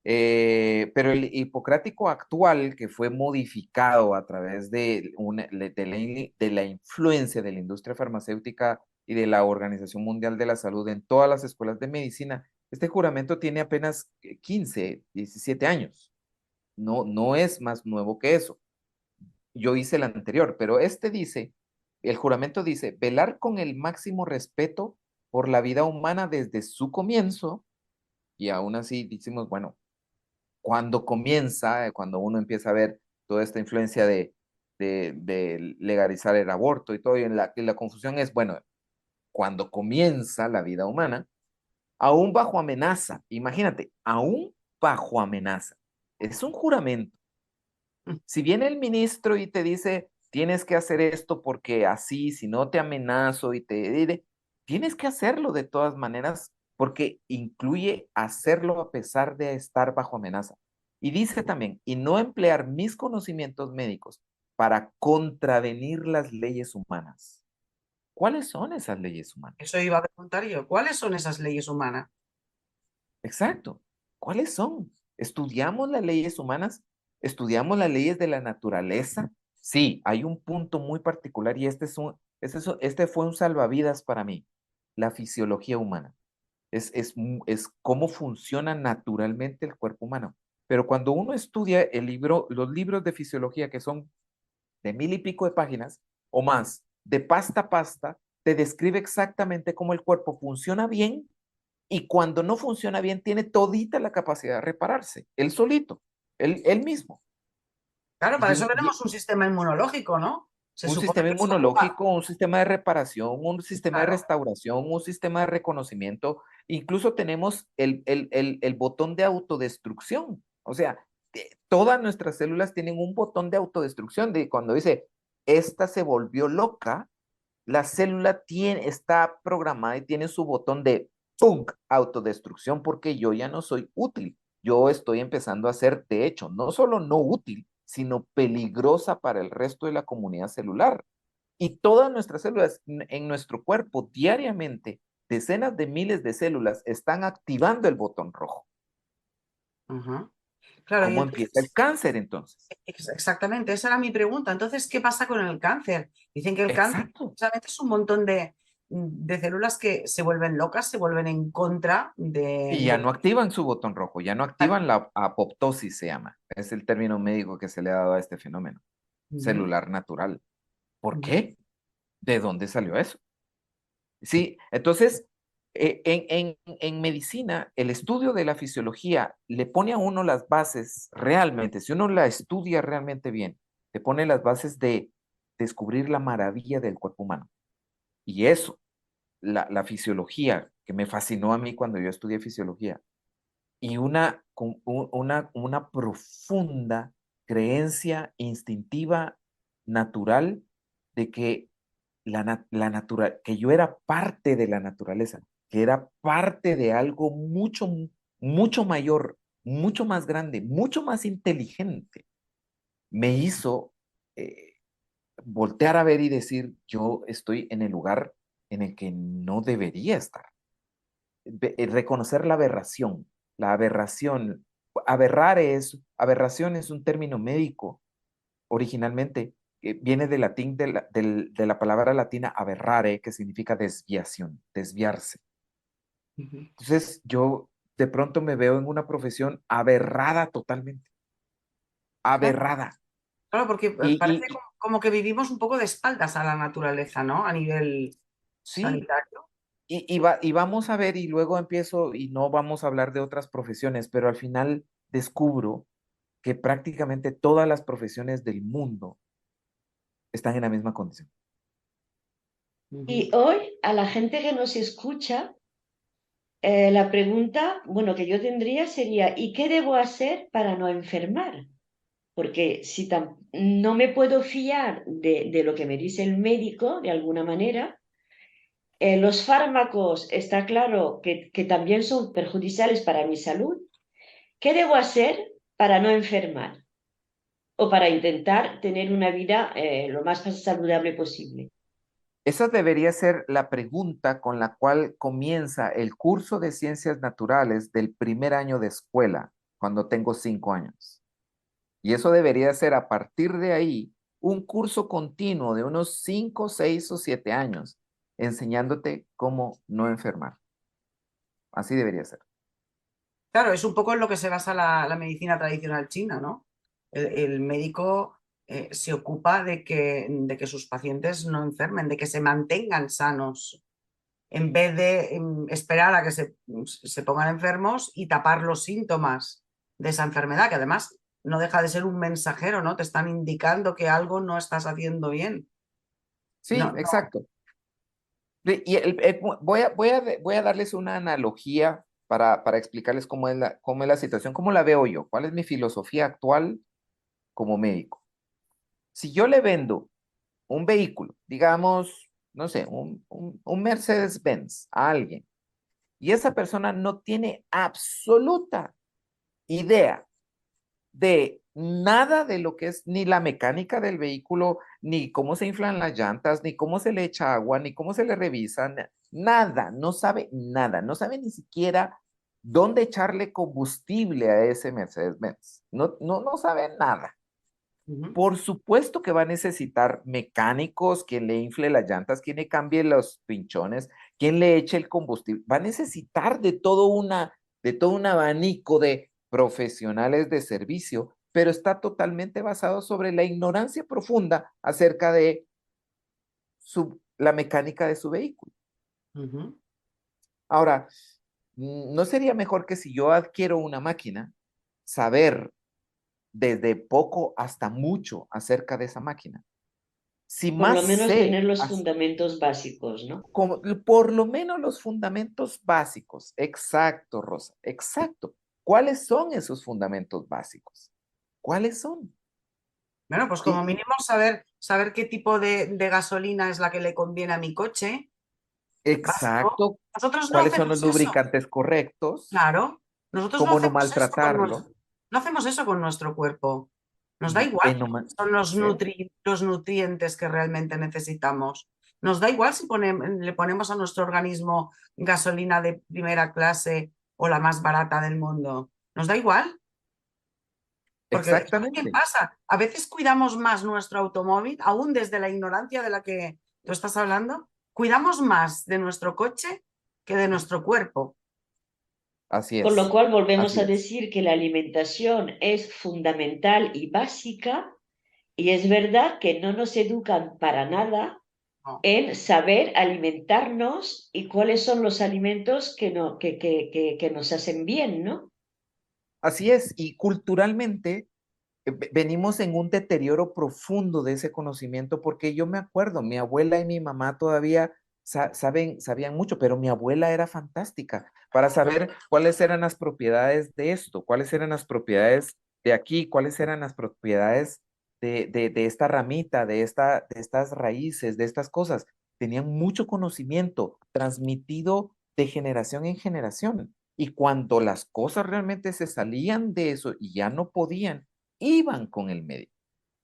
Pero el hipocrático actual, que fue modificado a través de la influencia de la industria farmacéutica y de la Organización Mundial de la Salud en todas las escuelas de medicina, este juramento tiene apenas 15, 17 años. No, no es más nuevo que eso. Yo hice el anterior, pero el juramento dice, velar con el máximo respeto por la vida humana desde su comienzo, y aún así decimos, bueno, cuando comienza, cuando uno empieza a ver toda esta influencia de legalizar el aborto y todo, y la confusión es, bueno, cuando comienza la vida humana, aún bajo amenaza, imagínate, aún bajo amenaza. Es un juramento. Si viene el ministro y te dice, tienes que hacer esto porque así, si no te amenazo y te diré, tienes que hacerlo de todas maneras porque incluye hacerlo a pesar de estar bajo amenaza. Y dice también, y no emplear mis conocimientos médicos para contravenir las leyes humanas. ¿Cuáles son esas leyes humanas? Eso iba a preguntar yo. ¿Cuáles son esas leyes humanas? Exacto. ¿Cuáles son? ¿Estudiamos las leyes humanas? ¿Estudiamos las leyes de la naturaleza? Sí, hay un punto muy particular y este fue un salvavidas para mí, la fisiología humana. Es cómo funciona naturalmente el cuerpo humano. Pero cuando uno estudia los libros de fisiología que son de 1000 y pico de páginas o más, de pasta a pasta, te describe exactamente cómo el cuerpo funciona bien y cuando no funciona bien tiene todita la capacidad de repararse, él solito, él mismo. Claro, para Y, eso tenemos un sistema inmunológico, ¿no? Se un supone sistema que se ocupa. inmunológico, un sistema de reparación, un sistema de Claro, restauración, un sistema de reconocimiento. Incluso tenemos el botón de autodestrucción. O sea, todas nuestras células tienen un botón de autodestrucción. De cuando dice, esta se volvió loca, la célula está programada y tiene su botón de ¡pum! Autodestrucción porque yo ya no soy útil. Yo estoy empezando a ser, de hecho, no solo no útil, sino peligrosa para el resto de la comunidad celular. Y todas nuestras células en nuestro cuerpo diariamente, decenas de miles de células están activando el botón rojo. ajá. Claro, y ¿Cómo empieza el entonces, cáncer entonces? exactamente, esa era mi pregunta. Entonces, ¿qué pasa con el cáncer? Dicen que el cáncer Exacto. precisamente es un montón de células que se vuelven locas, se vuelven en contra Y ya no activan su botón rojo, ya no activan la apoptosis, se llama. Es el término médico que se le ha dado a este fenómeno Ujú, celular natural. ¿Por ujú. qué? ¿De dónde salió eso? Sí, entonces, en medicina, el estudio de la fisiología le pone a uno las bases realmente, si uno la estudia realmente bien, te pone las bases de descubrir la maravilla del cuerpo humano. Y eso, la fisiología, que me fascinó a mí cuando yo estudié fisiología, y una profunda creencia instintiva, natural, de que que yo era parte de la naturaleza, que era parte de algo mucho, mucho mayor, mucho más grande, mucho más inteligente, me hizo eh, voltear a ver y decir, yo estoy en el lugar en el que no debería estar. Reconocer la aberración. La aberración, aberración es un término médico originalmente, que viene del latín de la palabra latina aberrare, que significa desviación, desviarse. Ujú. Entonces yo de pronto me veo en una profesión aberrada totalmente, Claro, aberrada. claro, porque Y, parece y, y como que vivimos un poco de espaldas a la naturaleza, ¿no? A nivel sí, sanitario. y vamos a ver, y luego empiezo, y no vamos a hablar de otras profesiones, pero al final descubro que prácticamente todas las profesiones del mundo están en la misma condición. Y hoy, a la gente que nos escucha, la pregunta, bueno, que yo tendría sería, ¿y qué debo hacer para no enfermar? Porque si no me puedo fiar de lo que me dice el médico, de alguna manera, los fármacos, está claro que también son perjudiciales para mi salud. ¿Qué debo hacer para no enfermar? O para intentar tener una vida lo más saludable posible. Esa debería ser la pregunta con la cual comienza el curso de ciencias naturales del primer año de escuela, cuando tengo 5 años. Y eso debería ser a partir de ahí un curso continuo de unos 5, 6 o 7 años, enseñándote cómo no enfermar. Así debería ser. Claro, es un poco en lo que se basa la medicina tradicional china, ¿no? El médico se ocupa de que sus pacientes no enfermen, de que se mantengan sanos, en vez de esperar a que se pongan enfermos y tapar los síntomas de esa enfermedad, que además no deja de ser un mensajero, ¿no? Te están indicando que algo no estás haciendo bien. Sí, No, no. exacto. Y voy a darles una analogía para explicarles cómo es la situación, cómo la veo yo, cuál es mi filosofía actual como médico. Si yo le vendo un vehículo, digamos, no sé, un Mercedes-Benz a alguien, y esa persona no tiene absoluta idea de nada de lo que es ni la mecánica del vehículo, ni cómo se inflan las llantas, ni cómo se le echa agua, ni cómo se le revisan, nada, no sabe nada, no sabe ni siquiera dónde echarle combustible a ese Mercedes-Benz. No sabe nada. Ujú. Por supuesto que va a necesitar mecánicos, quien le infle las llantas, quien le cambie los pinchones, quien le eche el combustible. Va a necesitar de todo un abanico de profesionales de servicio, pero está totalmente basado sobre la ignorancia profunda acerca de la mecánica de su vehículo. Ujú. Ahora, ¿no sería mejor que si yo adquiero una máquina, saber desde poco hasta mucho acerca de esa máquina? Si Por lo más menos sé, tener los fundamentos básicos, ¿no? por lo menos los fundamentos básicos. Exacto, Rosa, exacto. ¿Cuáles son esos fundamentos básicos? ¿Cuáles son? Bueno, pues como Y, mínimo saber qué tipo de gasolina es la que le conviene a mi coche. Básico. exacto. Nosotros no ¿Cuáles son los hacemos eso. lubricantes correctos? Claro, nosotros no ¿Cómo no hacemos eso maltratarlo? no hacemos eso con nuestro cuerpo. Nos da igual No son sí, los nutrientes que realmente necesitamos. Nos da igual si le ponemos a nuestro organismo gasolina de primera clase o la más barata del mundo. Nos da igual, porque eso también exactamente. pasa. A veces cuidamos más nuestro automóvil, aún desde la ignorancia de la que tú estás hablando, cuidamos más de nuestro coche que de nuestro cuerpo. Así Con lo es. cual volvemos Así a es. decir que la alimentación es fundamental y básica, y es verdad que no nos educan para nada No. en saber alimentarnos y cuáles son los alimentos que, no, que nos hacen bien, ¿no? Así es. Y culturalmente venimos en un deterioro profundo de ese conocimiento porque yo me acuerdo, mi abuela y mi mamá todavía sabían mucho, pero mi abuela era fantástica para saber cuáles eran las propiedades de esto, cuáles eran las propiedades de aquí, cuáles eran las propiedades de esta ramita, de estas raíces, de estas cosas. Tenían mucho conocimiento transmitido de generación en generación. Y cuando las cosas realmente se salían de eso y ya no podían, iban con el médico.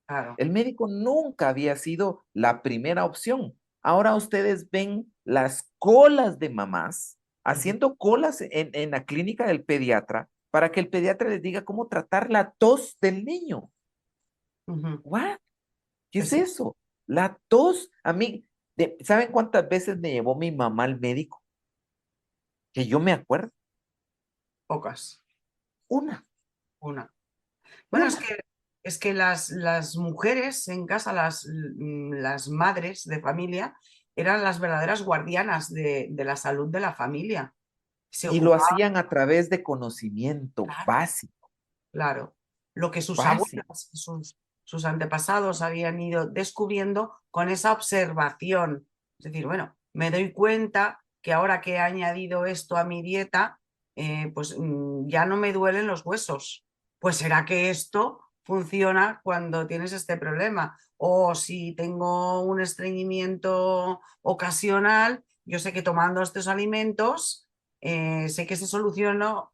Claro. El médico nunca había sido la primera opción. Ahora ustedes ven las colas de mamás Ujú, haciendo colas en la clínica del pediatra para que el pediatra les diga cómo tratar la tos del niño. ujú. ¿What? ¿Qué es Sí, sí, eso? La tos, a mí, ¿saben cuántas veces me llevó mi mamá al médico? Que yo me acuerdo. pocas. Una, Una. Bueno, una. es que las mujeres en casa, las madres de familia, eran las verdaderas guardianas de la salud de la familia. Se Y lo ocupaban, hacían a través de conocimiento claro, básico, claro, lo que sus básico. abuelas, sus antepasados habían ido descubriendo con esa observación. Es decir, bueno, me doy cuenta que ahora que he añadido esto a mi dieta, pues ya no me duelen los huesos. Pues será que esto funciona cuando tienes este problema. O si tengo un estreñimiento ocasional, yo sé que tomando estos alimentos, sé que se soluciono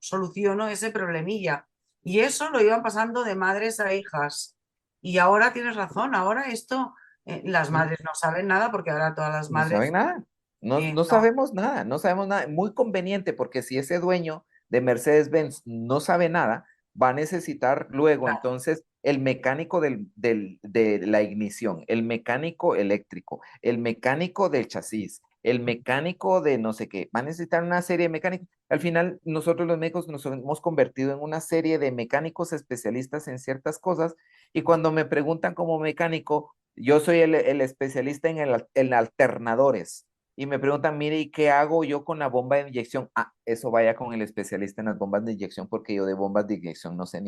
ese problemilla. Y eso lo iban pasando de madres a hijas. Y ahora tienes razón, ahora esto, las ¿Mm? madres no saben nada porque ahora todas las No saben madres, nada, no no, sabemos nada, no sabemos nada. Muy conveniente porque si ese dueño de Mercedes-Benz no sabe nada, va a necesitar luego claro, entonces el mecánico de la ignición, el mecánico eléctrico, el mecánico del chasis, el mecánico de no sé qué. Va a necesitar una serie de mecánicos. Al final, nosotros los médicos nos hemos convertido en una serie de mecánicos especialistas en ciertas cosas y cuando me preguntan como mecánico, yo soy el especialista en alternadores y me preguntan, mire, ¿y qué hago yo con la bomba de inyección? Ah, eso vaya con el especialista en las bombas de inyección porque yo de bombas de inyección no sé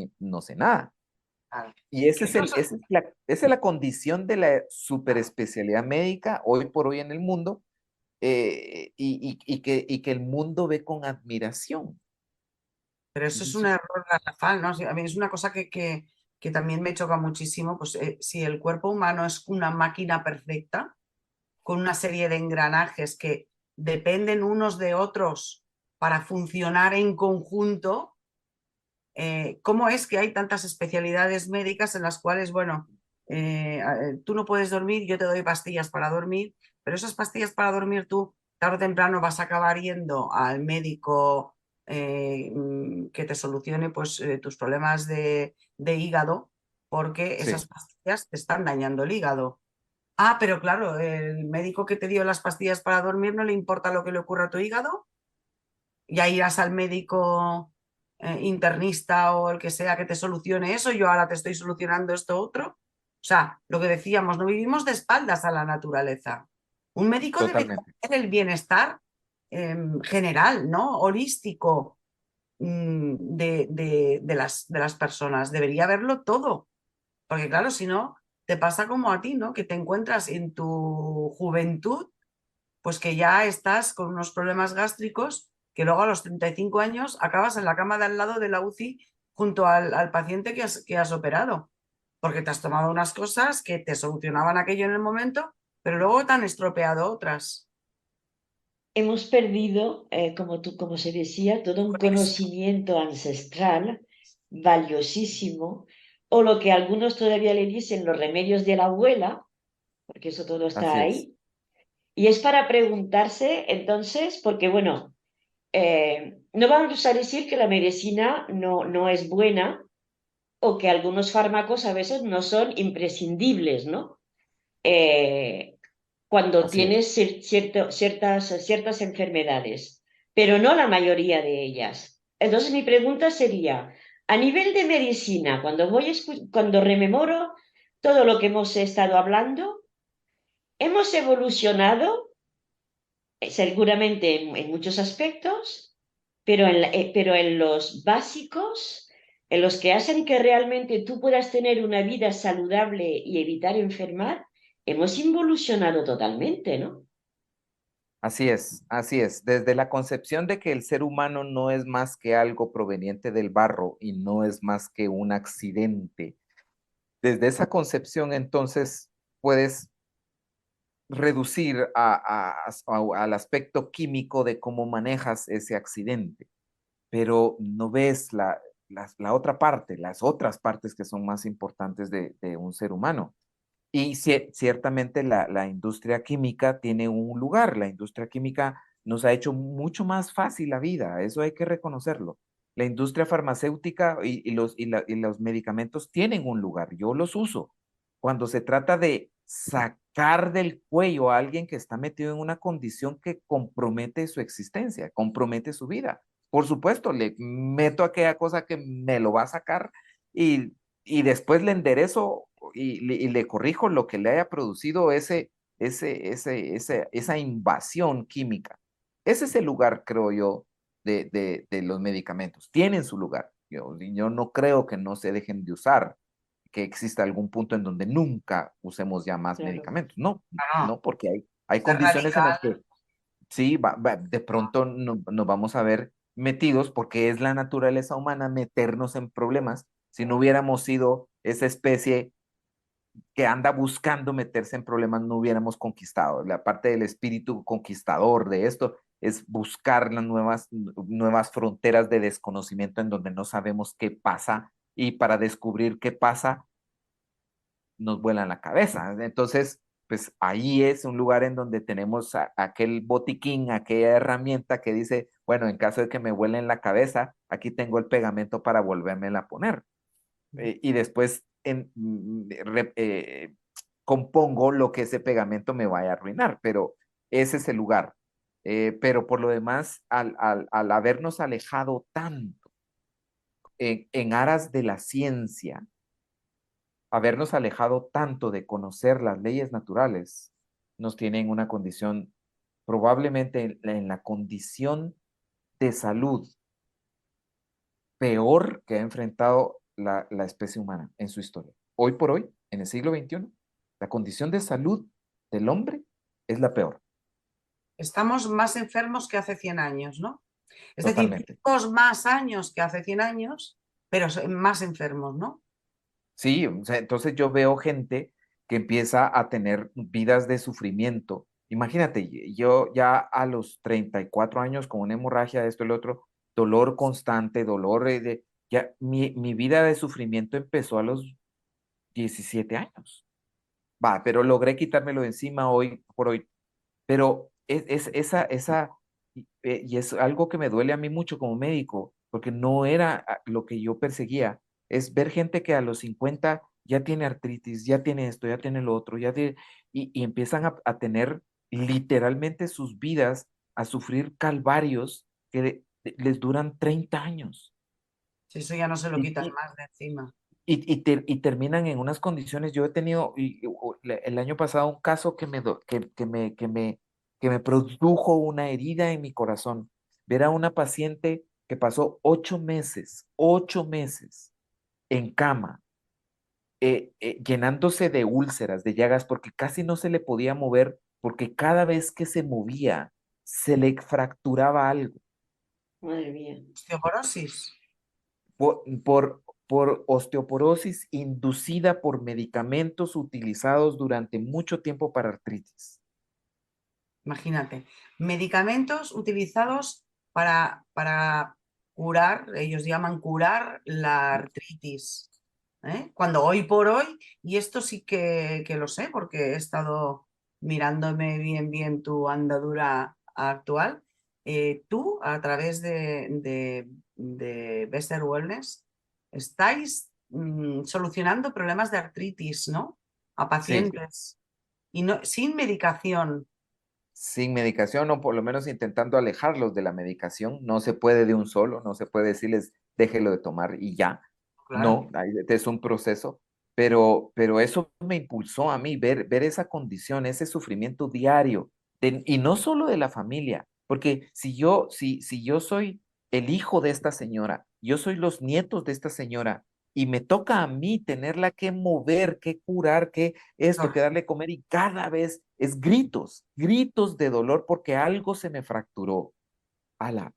nada. claro. Y ese es Esto es- esa es la condición de la superespecialidad médica hoy por hoy en el mundo y que el mundo ve con admiración. pero eso es un Entonces, error garrafal, ¿no? Sí, a mí es una cosa que también me choca muchísimo, pues si el cuerpo humano es una máquina perfecta, con una serie de engranajes que dependen unos de otros para funcionar en conjunto, ¿cómo es que hay tantas especialidades médicas en las cuales, bueno, tú no puedes dormir, yo te doy pastillas para dormir, pero esas pastillas para dormir tú tarde o temprano vas a acabar yendo al médico que te solucione pues, tus problemas de hígado, porque sí, esas pastillas te están dañando el hígado. Ah, pero claro, el médico que te dio las pastillas para dormir no le importa lo que le ocurra a tu hígado. Ya irás al médico internista o el que sea que te solucione eso. Yo ahora te estoy solucionando esto otro. O sea, lo que decíamos, no vivimos de espaldas a la naturaleza. Un médico debe totalmente. tener el bienestar general, ¿no? Holístico de las personas. Debería verlo todo. Porque claro, si no, te pasa como a ti, ¿no? Que te encuentras en tu juventud, pues que ya estás con unos problemas gástricos, que luego a los 35 años acabas en la cama de al lado de la UCI junto al paciente que has operado. Porque te has tomado unas cosas que te solucionaban aquello en el momento, pero luego te han estropeado otras. Hemos perdido, como se decía, todo un Conexión. conocimiento ancestral valiosísimo, o lo que algunos todavía le dicen los remedios de la abuela, porque eso todo está Así es. ahí. Y es para preguntarse, entonces, porque bueno, no vamos a decir que la medicina no es buena o que algunos fármacos a veces no son imprescindibles, ¿no? Eh, cuando Así es. tienes ciertas enfermedades, pero no la mayoría de ellas. Entonces mi pregunta sería, a nivel de medicina, cuando rememoro todo lo que hemos estado hablando, hemos evolucionado seguramente en muchos aspectos, pero en los básicos, en los que hacen que realmente tú puedas tener una vida saludable y evitar enfermar, hemos involucionado totalmente, ¿no? Así es, así es. Desde la concepción de que el ser humano no es más que algo proveniente del barro y no es más que un accidente. Desde esa concepción, entonces, puedes reducir al aspecto químico de cómo manejas ese accidente, pero no ves la otra parte, las otras partes que son más importantes de un ser humano. Y ciertamente la industria química tiene un lugar. La industria química nos ha hecho mucho más fácil la vida, eso hay que reconocerlo. La industria farmacéutica y los medicamentos tienen un lugar, yo los uso. Cuando se trata de sacar del cuello a alguien que está metido en una condición que compromete su existencia, compromete su vida. Por supuesto, le meto aquella cosa que me lo va a sacar y, y después le enderezo y le corrijo lo que le haya producido esa invasión química. Ese es el lugar, creo yo, de los medicamentos. Tienen su lugar. Yo no creo que no se dejen de usar. que exista algún punto en donde nunca usemos ya más Claro. medicamentos. No, No, no, porque hay ser condiciones en las radical. que sí, de pronto nos vamos a ver metidos porque es la naturaleza humana meternos en problemas. Si no hubiéramos sido esa especie que anda buscando meterse en problemas, no hubiéramos conquistado. La parte del espíritu conquistador de esto es buscar las nuevas fronteras de desconocimiento en donde no sabemos qué pasa y para descubrir qué pasa nos vuelan la cabeza. Entonces, pues ahí es un lugar en donde tenemos aquel botiquín, aquella herramienta que dice, bueno, en caso de que me vuelen la cabeza, aquí tengo el pegamento para volvérmela a poner. Y después compongo lo que ese pegamento me vaya a arruinar, pero ese es el lugar. Pero por lo demás, al habernos alejado tanto en aras de la ciencia, habernos alejado tanto de conocer las leyes naturales, nos tiene en una condición, probablemente en la condición de salud peor que ha enfrentado la especie humana en su historia. Hoy por hoy, en el siglo XXI, la condición de salud del hombre es la peor, Estamos más enfermos que hace 100 años, ¿no? Es decir, totalmente. vivimos más años que hace 100 años, pero más enfermos, ¿no? Sí, o sea, entonces yo veo gente que empieza a tener vidas de sufrimiento. Imagínate, yo ya a los 34 años con una hemorragia, esto y lo otro, dolor constante, dolor ya mi vida de sufrimiento empezó a los 17 años. Va, pero logré quitármelo de encima hoy por hoy. Pero y es algo que me duele a mí mucho como médico, porque no era lo que yo perseguía, es ver gente que a los 50 ya tiene artritis, ya tiene esto, ya tiene lo otro, y empiezan a tener literalmente sus vidas, a sufrir calvarios que les duran 30 años. Si eso ya no se lo Y, quitan y, más de encima. y terminan en unas condiciones. Yo he tenido el año pasado un caso que me produjo una herida en mi corazón. Ver a una paciente que pasó 8 meses en cama, llenándose de úlceras, de llagas, porque casi no se le podía mover, porque cada vez que se movía se le fracturaba algo. Madre mía. Osteoporosis. Por osteoporosis inducida por medicamentos utilizados durante mucho tiempo para artritis. Imagínate, medicamentos utilizados para curar, ellos llaman curar la artritis. ¿Eh? Cuando hoy por hoy, y esto sí que lo sé porque he estado mirándome bien tu andadura actual, tú a través de Better Wellness estáis solucionando problemas de artritis, ¿no? A Sí, pacientes y no, sin medicación. sin medicación o por lo menos intentando alejarlos de la medicación. No se puede de un solo, no se puede decirles déjelo de tomar y ya. Claro. No, es un proceso, pero eso me impulsó a mí ver esa condición, ese sufrimiento diario, y no solo de la familia, porque si yo soy el hijo de esta señora, yo soy los nietos de esta señora, y me toca a mí tenerla que mover, que curar, que esto, que Uf, darle comer, y cada vez es gritos, gritos de dolor porque algo se me fracturó. Ala,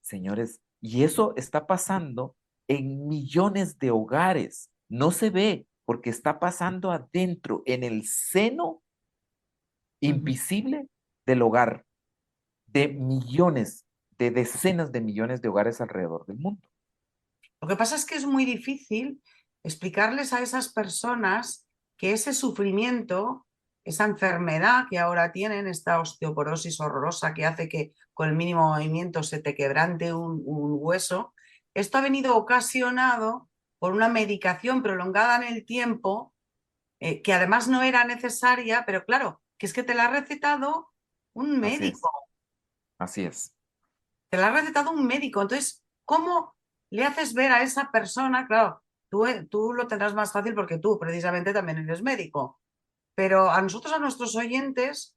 señores, y eso está pasando en millones de hogares. No se ve porque está pasando adentro, en el seno ujú. invisible del hogar, de millones, de decenas de millones de hogares alrededor del mundo. Lo que pasa es que es muy difícil explicarles a esas personas que ese sufrimiento, esa enfermedad que ahora tienen, esta osteoporosis horrorosa que hace que con el mínimo movimiento se te quebrante un hueso, esto ha venido ocasionado por una medicación prolongada en el tiempo, que además no era necesaria, pero claro, que es que te la ha recetado un Así médico. es, así es. Te la ha recetado un médico. Entonces, ¿cómo le haces ver a esa persona? Claro, tú lo tendrás más fácil porque tú precisamente también eres médico, pero a nosotros, a nuestros oyentes,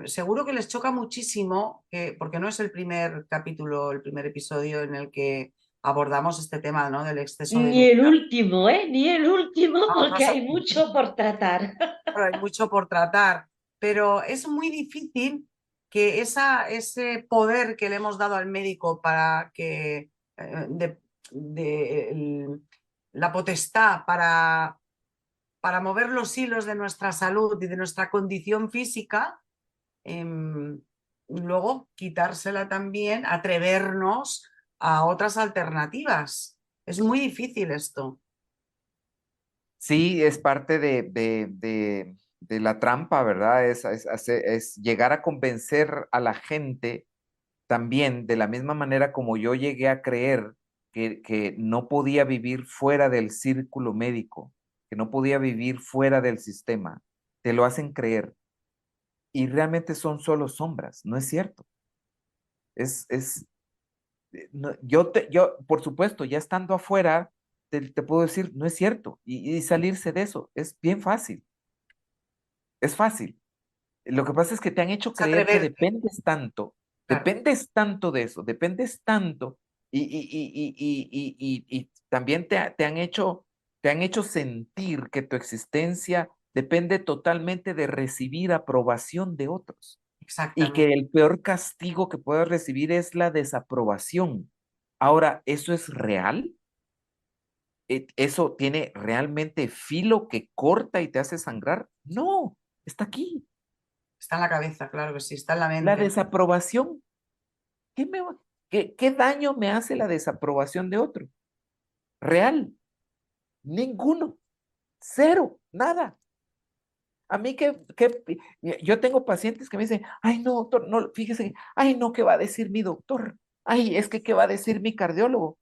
seguro que les choca muchísimo, porque no es el primer capítulo, el primer episodio en el que abordamos este tema, ¿no? Del exceso de Ni el duda. último, ¿eh? Ni el último, Vamos, porque hay mucho por tratar. claro, hay mucho por tratar, pero es muy difícil que ese poder que le hemos dado al médico para que la potestad para mover los hilos de nuestra salud y de nuestra condición física, luego quitársela también, atrevernos a otras alternativas. Es muy difícil esto. Sí, es parte de la trampa, ¿verdad? Es llegar a convencer a la gente también, de la misma manera como yo llegué a creer que no podía vivir fuera del círculo médico, que no podía vivir fuera del sistema. Te lo hacen creer y realmente son solo sombras, no es cierto. Es, no, yo, por supuesto, ya estando afuera, te puedo decir, no es cierto. Y salirse de eso es bien fácil, es fácil. Lo que pasa es que te han hecho Es creer que atreverte, claro. dependes tanto de eso, dependes tanto, y también te han hecho sentir que tu existencia depende totalmente de recibir aprobación de otros. Y que Exactamente. el peor castigo que puedes recibir es la desaprobación. Ahora, ¿eso es real? ¿Eso tiene realmente filo que corta y te hace sangrar? No, está aquí. Está en la cabeza, claro que sí, está en la La mente. desaprobación. ¿Qué daño me hace la desaprobación de otro? Real. Ninguno. Cero. Nada. A mí yo tengo pacientes que me dicen, ay, no, doctor, no, fíjese, ay, no, ¿qué va a decir mi doctor? Ay, es que, ¿qué va a decir mi cardiólogo?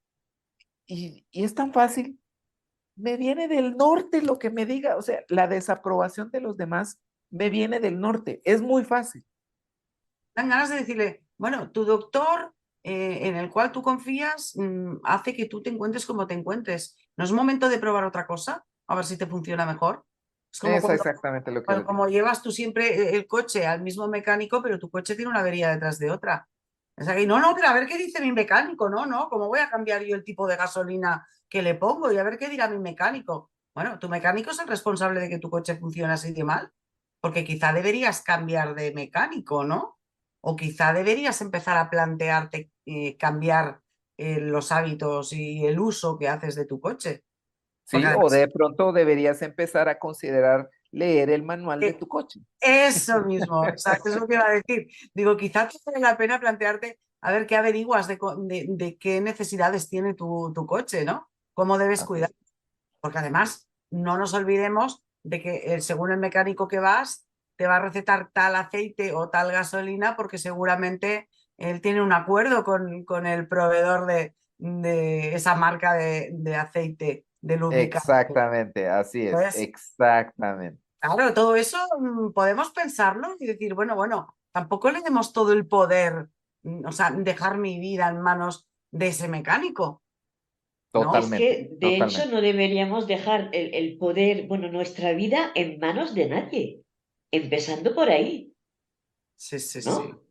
Y es tan fácil. Me viene del norte lo que me diga, o sea, la desaprobación de los demás me viene del norte. Es muy fácil. Dan ganas de decirle, bueno, tu doctor en el cual tú confías hace que tú te encuentres como te encuentres. ¿No es momento de probar otra cosa? A ver si te funciona mejor. Es como Es cuando, exactamente lo que bueno, les digo. como llevas tú siempre el coche al mismo mecánico, pero tu coche tiene una avería detrás de otra. O sea que, no, no, pero a ver qué dice mi mecánico, no, no, ¿cómo voy a cambiar yo el tipo de gasolina que le pongo y a ver qué dirá mi mecánico? Bueno, tu mecánico es el responsable de que tu coche funcione así de mal, porque quizá deberías cambiar de mecánico, ¿no? O quizá deberías empezar a plantearte cambiar los hábitos y el uso que haces de tu coche. Porque Sí, o además, de pronto deberías empezar a considerar leer el manual de eh, tu coche. eso mismo, exacto, es lo que iba a decir. Digo, quizá te vale la pena plantearte a ver qué averiguas de qué necesidades tiene tu coche, ¿no? Cómo debes Así cuidar. es. Porque además, no nos olvidemos de que según el mecánico que vas, te va a recetar tal aceite o tal gasolina porque seguramente él tiene un acuerdo con el proveedor de esa marca de aceite, de lubricante. Exactamente, así es, Entonces, exactamente. claro, todo eso podemos pensarlo y decir, bueno, tampoco le demos todo el poder, o sea, dejar mi vida en manos de ese mecánico, Es ¿no? Totalmente, que, de hecho, totalmente. no deberíamos dejar el poder, bueno, nuestra vida en manos de nadie, empezando por ahí, Sí, sí, sí. ¿no?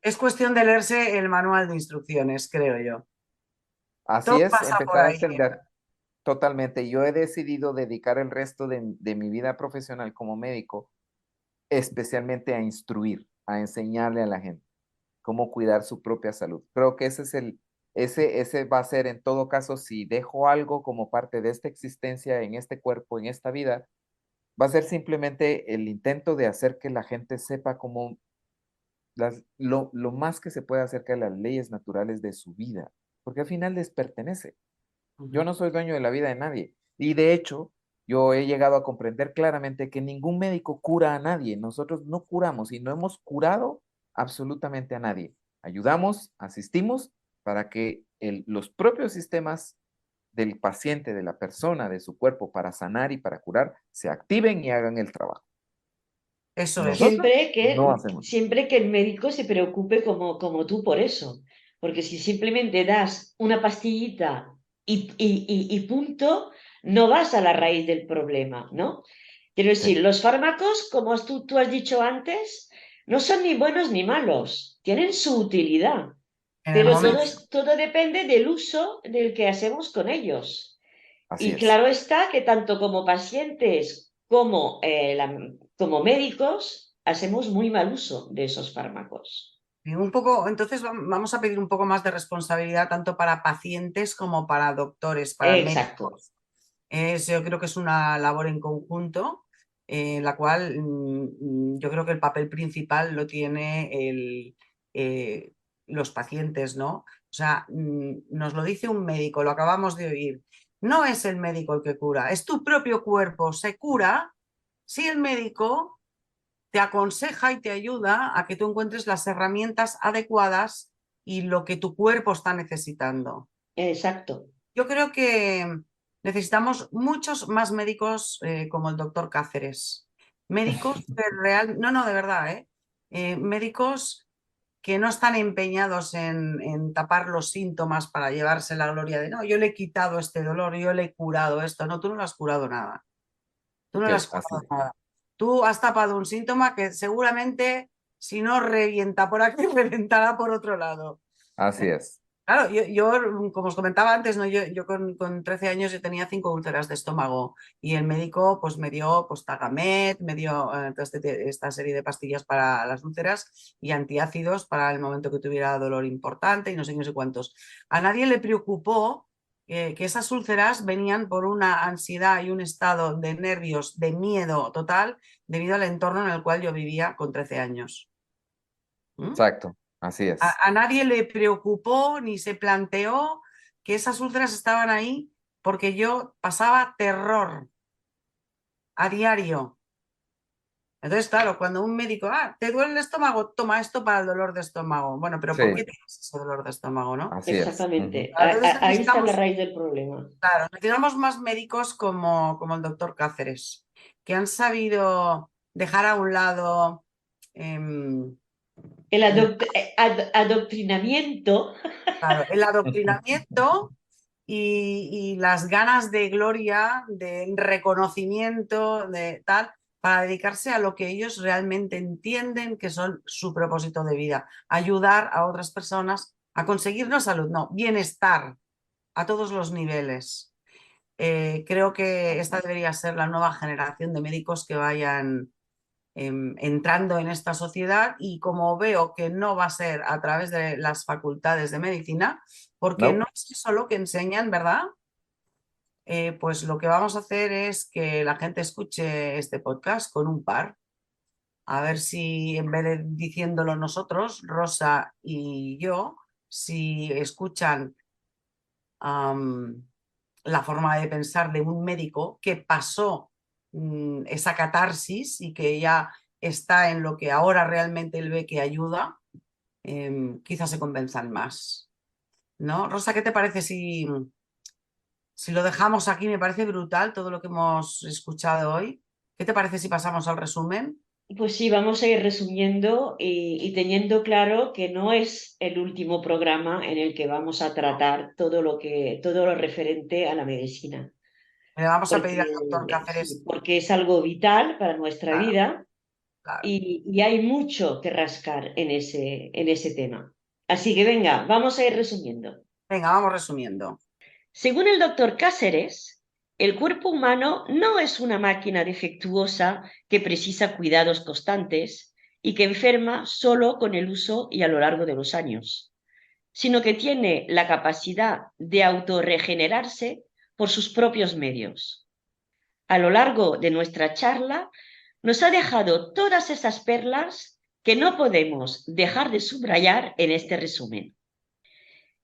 Es cuestión de leerse el manual de instrucciones, creo yo. Así Todo es, pasa por empezar a ahí. entender totalmente. Yo he decidido dedicar el resto de mi vida profesional como médico especialmente a instruir, a enseñarle a la gente cómo cuidar su propia salud. Creo que ese va a ser en todo caso, si dejo algo como parte de esta existencia, en este cuerpo, en esta vida, va a ser simplemente el intento de hacer que la gente sepa cómo lo más que se puede acerca de las leyes naturales de su vida, porque al final les pertenece. Yo Ujú. no soy dueño de la vida de nadie. Y de hecho, yo he llegado a comprender claramente que ningún médico cura a nadie. Nosotros no curamos y no hemos curado absolutamente a nadie. Ayudamos, asistimos para que los propios sistemas del paciente, de la persona, de su cuerpo para sanar y para curar, se activen y hagan el trabajo. Eso es. Nosotros no hacemos. Siempre que el médico se preocupe como tú por eso. Porque si simplemente das una pastillita y punto, no vas a la raíz del problema, ¿no? Quiero Sí, decir, los fármacos, como tú has dicho antes, no son ni buenos ni malos, tienen su utilidad. En el Pero momento. todo depende del uso del que hacemos con ellos. Así Y es. claro está que tanto como pacientes como, como médicos hacemos muy mal uso de esos fármacos. Y un poco, entonces vamos a pedir un poco más de responsabilidad tanto para pacientes como para doctores, para Exacto. médicos. Yo creo que es una labor en conjunto, en la cual yo creo que el papel principal lo tiene los pacientes, ¿no? O sea, nos lo dice un médico, lo acabamos de oír. No es el médico el que cura, es tu propio cuerpo. Se cura si el médico te aconseja y te ayuda a que tú encuentres las herramientas adecuadas y lo que tu cuerpo está necesitando. Exacto. Yo creo que necesitamos muchos más médicos como el doctor Cáceres. Médicos que no, de verdad, médicos que no están empeñados en tapar los síntomas para llevarse la gloria de, no, yo le he quitado este dolor, yo le he curado esto. No, tú no le has curado nada. Tú no le has Sí, así curado es. nada. Tú has tapado un síntoma que seguramente, si no revienta por aquí, reventará por otro lado. Así es. Claro, como os comentaba antes, ¿no? Yo con 13 años yo tenía 5 úlceras de estómago y el médico pues me dio pues, Tagamet, me dio esta serie de pastillas para las úlceras y antiácidos para el momento que tuviera dolor importante y no sé qué, no sé cuántos. A nadie le preocupó que esas úlceras venían por una ansiedad y un estado de nervios, de miedo total, debido al entorno en el cual yo vivía con 13 años. ¿Mm? Exacto. Así es. A nadie le preocupó ni se planteó que esas úlceras estaban ahí porque yo pasaba terror a diario. Entonces, claro, cuando un médico, ¿te duele el estómago? Toma esto para el dolor de estómago. Bueno, pero Sí, ¿por qué tienes ese dolor de estómago, no? así es. Ujú. Exactamente. Entonces Ahí está la necesitamos, raíz del problema. claro, necesitamos más médicos como el doctor Cáceres, que han sabido dejar a un lado em, El el, adoctrinamiento. claro, el adoctrinamiento y las ganas de gloria, de reconocimiento, de tal, para dedicarse a lo que ellos realmente entienden que son su propósito de vida, ayudar a otras personas a conseguir no salud, no, bienestar a todos los niveles. Creo que esta debería ser la nueva generación de médicos que vayan entrando en esta sociedad y como veo que no va a ser a través de las facultades de medicina, porque no No, es eso lo que enseñan, ¿verdad? Pues lo que vamos a hacer es que la gente escuche este podcast con un par, a ver si en vez de diciéndolo nosotros, Rosa y yo, si escuchan la forma de pensar de un médico que pasó esa catarsis y que ya está en lo que ahora realmente él ve que ayuda, quizás se convenzan más. ¿No? Rosa, ¿qué te parece si lo dejamos aquí? Me parece brutal todo lo que hemos escuchado hoy. ¿Qué te parece si pasamos al resumen? Pues sí, vamos a ir resumiendo y teniendo claro que no es el último programa en el que vamos a tratar todo lo referente a la medicina, Le vamos a pedir al doctor porque, sí, Cáceres. porque es algo vital para nuestra Claro, vida claro. y hay mucho que rascar en ese tema. Así que venga, vamos a ir resumiendo. Venga, vamos resumiendo. Según el doctor Cáceres, el cuerpo humano no es una máquina defectuosa que precisa cuidados constantes y que enferma solo con el uso y a lo largo de los años, sino que tiene la capacidad de autorregenerarse por sus propios medios. A lo largo de nuestra charla, nos ha dejado todas esas perlas que no podemos dejar de subrayar en este resumen.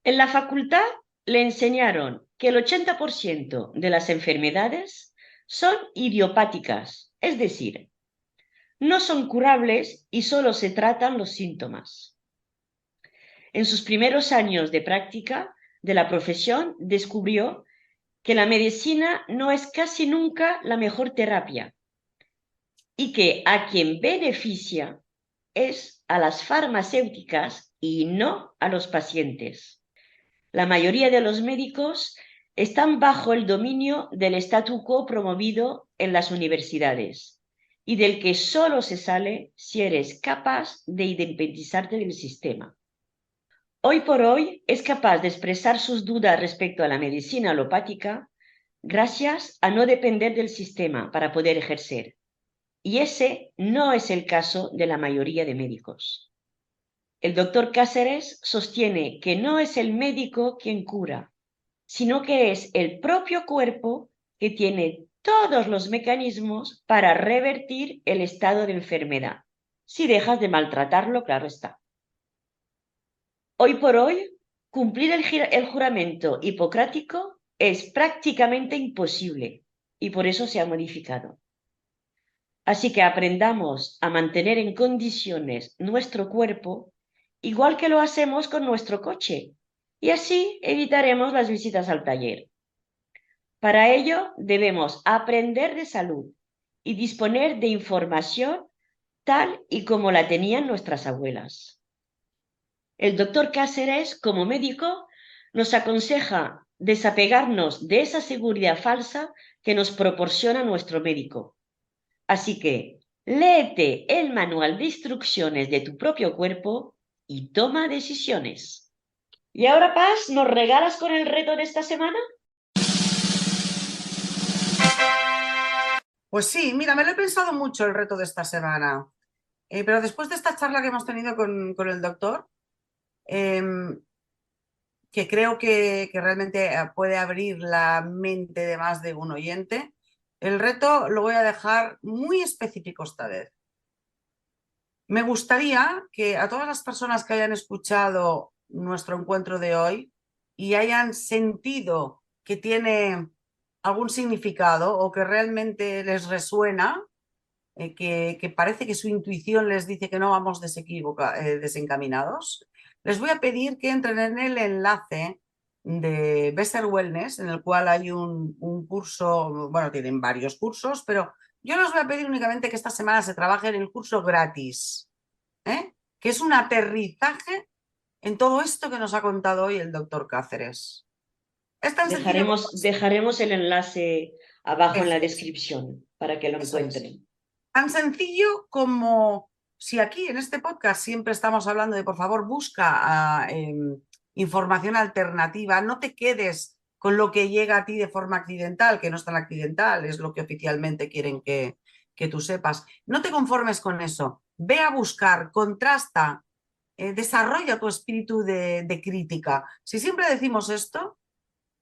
En la facultad le enseñaron que el 80% de las enfermedades son idiopáticas, es decir, no son curables y solo se tratan los síntomas. En sus primeros años de práctica de la profesión descubrió que la medicina no es casi nunca la mejor terapia y que a quien beneficia es a las farmacéuticas y no a los pacientes. La mayoría de los médicos están bajo el dominio del statu quo promovido en las universidades y del que solo se sale si eres capaz de independizarte del sistema. hoy por hoy es capaz de expresar sus dudas respecto a la medicina alopática gracias a no depender del sistema para poder ejercer. Y ese no es el caso de la mayoría de médicos. El doctor Cáceres sostiene que no es el médico quien cura, sino que es el propio cuerpo que tiene todos los mecanismos para revertir el estado de enfermedad. Si dejas de maltratarlo, claro está. Hoy por hoy, cumplir el juramento hipocrático es prácticamente imposible y por eso se ha modificado. Así que aprendamos a mantener en condiciones nuestro cuerpo, igual que lo hacemos con nuestro coche, y así evitaremos las visitas al taller. Para ello, debemos aprender de salud y disponer de información tal y como la tenían nuestras abuelas. El doctor Cáceres, como médico, nos aconseja desapegarnos de esa seguridad falsa que nos proporciona nuestro médico. Así que, léete el manual de instrucciones de tu propio cuerpo y toma decisiones. Y ahora, Paz, ¿nos regalas con el reto de esta semana? Pues sí, mira, me lo he pensado mucho el reto de esta semana. Pero después de esta charla que hemos tenido con el doctor, que creo que realmente puede abrir la mente de más de un oyente, el reto lo voy a dejar muy específico esta vez. Me gustaría que a todas las personas que hayan escuchado nuestro encuentro de hoy y hayan sentido que tiene algún significado o que realmente les resuena, que parece que su intuición les dice que no vamos desencaminados, les voy a pedir que entren en el enlace de Besser Wellness, en el cual hay un curso, bueno, tienen varios cursos, pero yo les voy a pedir únicamente que esta semana se trabaje en el curso gratis, que es un aterrizaje en todo esto que nos ha contado hoy el doctor Cáceres. Es tan sencillo como Dejaremos el enlace abajo en la eso, descripción para que lo eso es. encuentren. Tan sencillo como si aquí en este podcast siempre estamos hablando de, por favor, busca información alternativa, no te quedes con lo que llega a ti de forma accidental, que no es tan accidental, es lo que oficialmente quieren que tú sepas. No te conformes con eso, ve a buscar, contrasta, desarrolla tu espíritu de crítica. Si siempre decimos esto,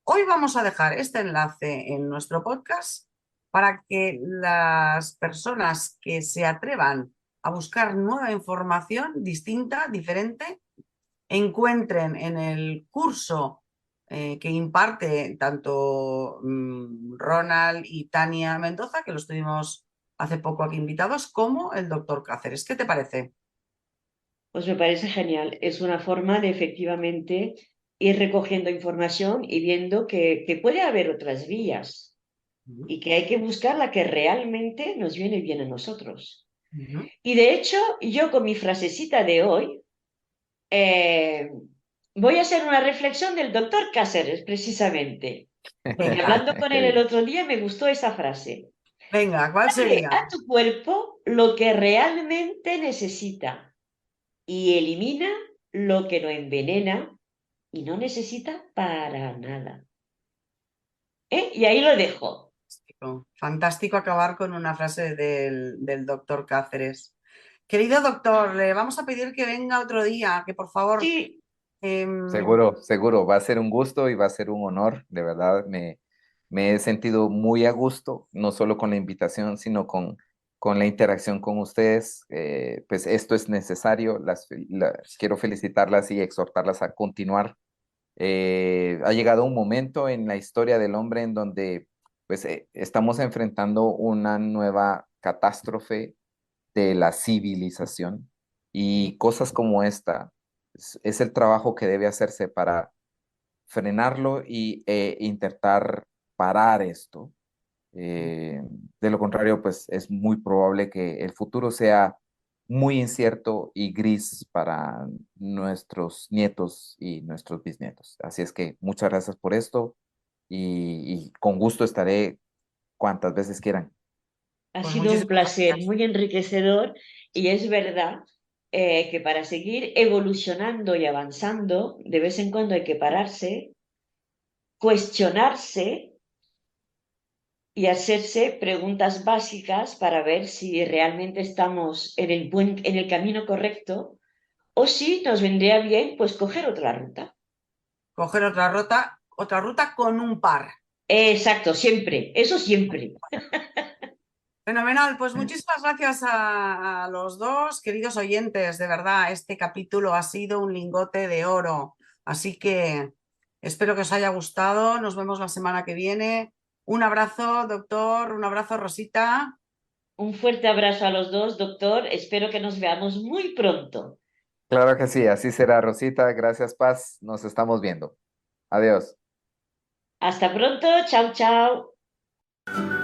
hoy vamos a dejar este enlace en nuestro podcast para que las personas que se atrevan a buscar nueva información distinta, diferente, encuentren en el curso que imparte tanto Ronald y Tania Mendoza, que los tuvimos hace poco aquí invitados, como el doctor Cáceres. ¿Qué te parece? Pues me parece genial. Es una forma de efectivamente ir recogiendo información y viendo que puede haber otras vías y que hay que buscar la que realmente nos viene bien a nosotros. Y de hecho, yo con mi frasecita de hoy voy a hacer una reflexión del doctor Cáceres, precisamente, porque hablando con Qué él el bien. otro día me gustó esa frase. Venga, ¿cuál Dale sería? a tu cuerpo lo que realmente necesita y elimina lo que lo envenena y no necesita para nada. Y ahí lo dejo. Fantástico acabar con una frase del doctor Cáceres. Querido doctor, le vamos a pedir que venga otro día, que por favor... Sí, Seguro, seguro, va a ser un gusto y va a ser un honor, de verdad, me he sentido muy a gusto, no solo con la invitación, sino con la interacción con ustedes. Pues esto es necesario, quiero felicitarlas y exhortarlas a continuar. Ha llegado un momento en la historia del hombre en donde pues, estamos enfrentando una nueva catástrofe de la civilización y cosas como esta es el trabajo que debe hacerse para frenarlo y intentar parar esto. Eh, de lo contrario, pues es muy probable que el futuro sea muy incierto y gris para nuestros nietos y nuestros bisnietos. Así es que muchas gracias por esto y con gusto estaré cuantas veces quieran. ha Pues sido un muchísimas placer, gracias. muy enriquecedor y es verdad que para seguir evolucionando y avanzando, de vez en cuando hay que pararse, cuestionarse y hacerse preguntas básicas para ver si realmente estamos en el camino correcto o si nos vendría bien pues coger otra ruta. Coger otra ruta con un par. Exacto, siempre, eso siempre. Fenomenal, pues muchísimas gracias a los dos, queridos oyentes, de verdad, este capítulo ha sido un lingote de oro, así que espero que os haya gustado, nos vemos la semana que viene. Un abrazo, doctor, un abrazo, Rosita. Un fuerte abrazo a los dos, doctor. Espero que nos veamos muy pronto. Claro que sí, así será, Rosita. Gracias, Paz. Nos estamos viendo. Adiós. Hasta pronto, chao, chao.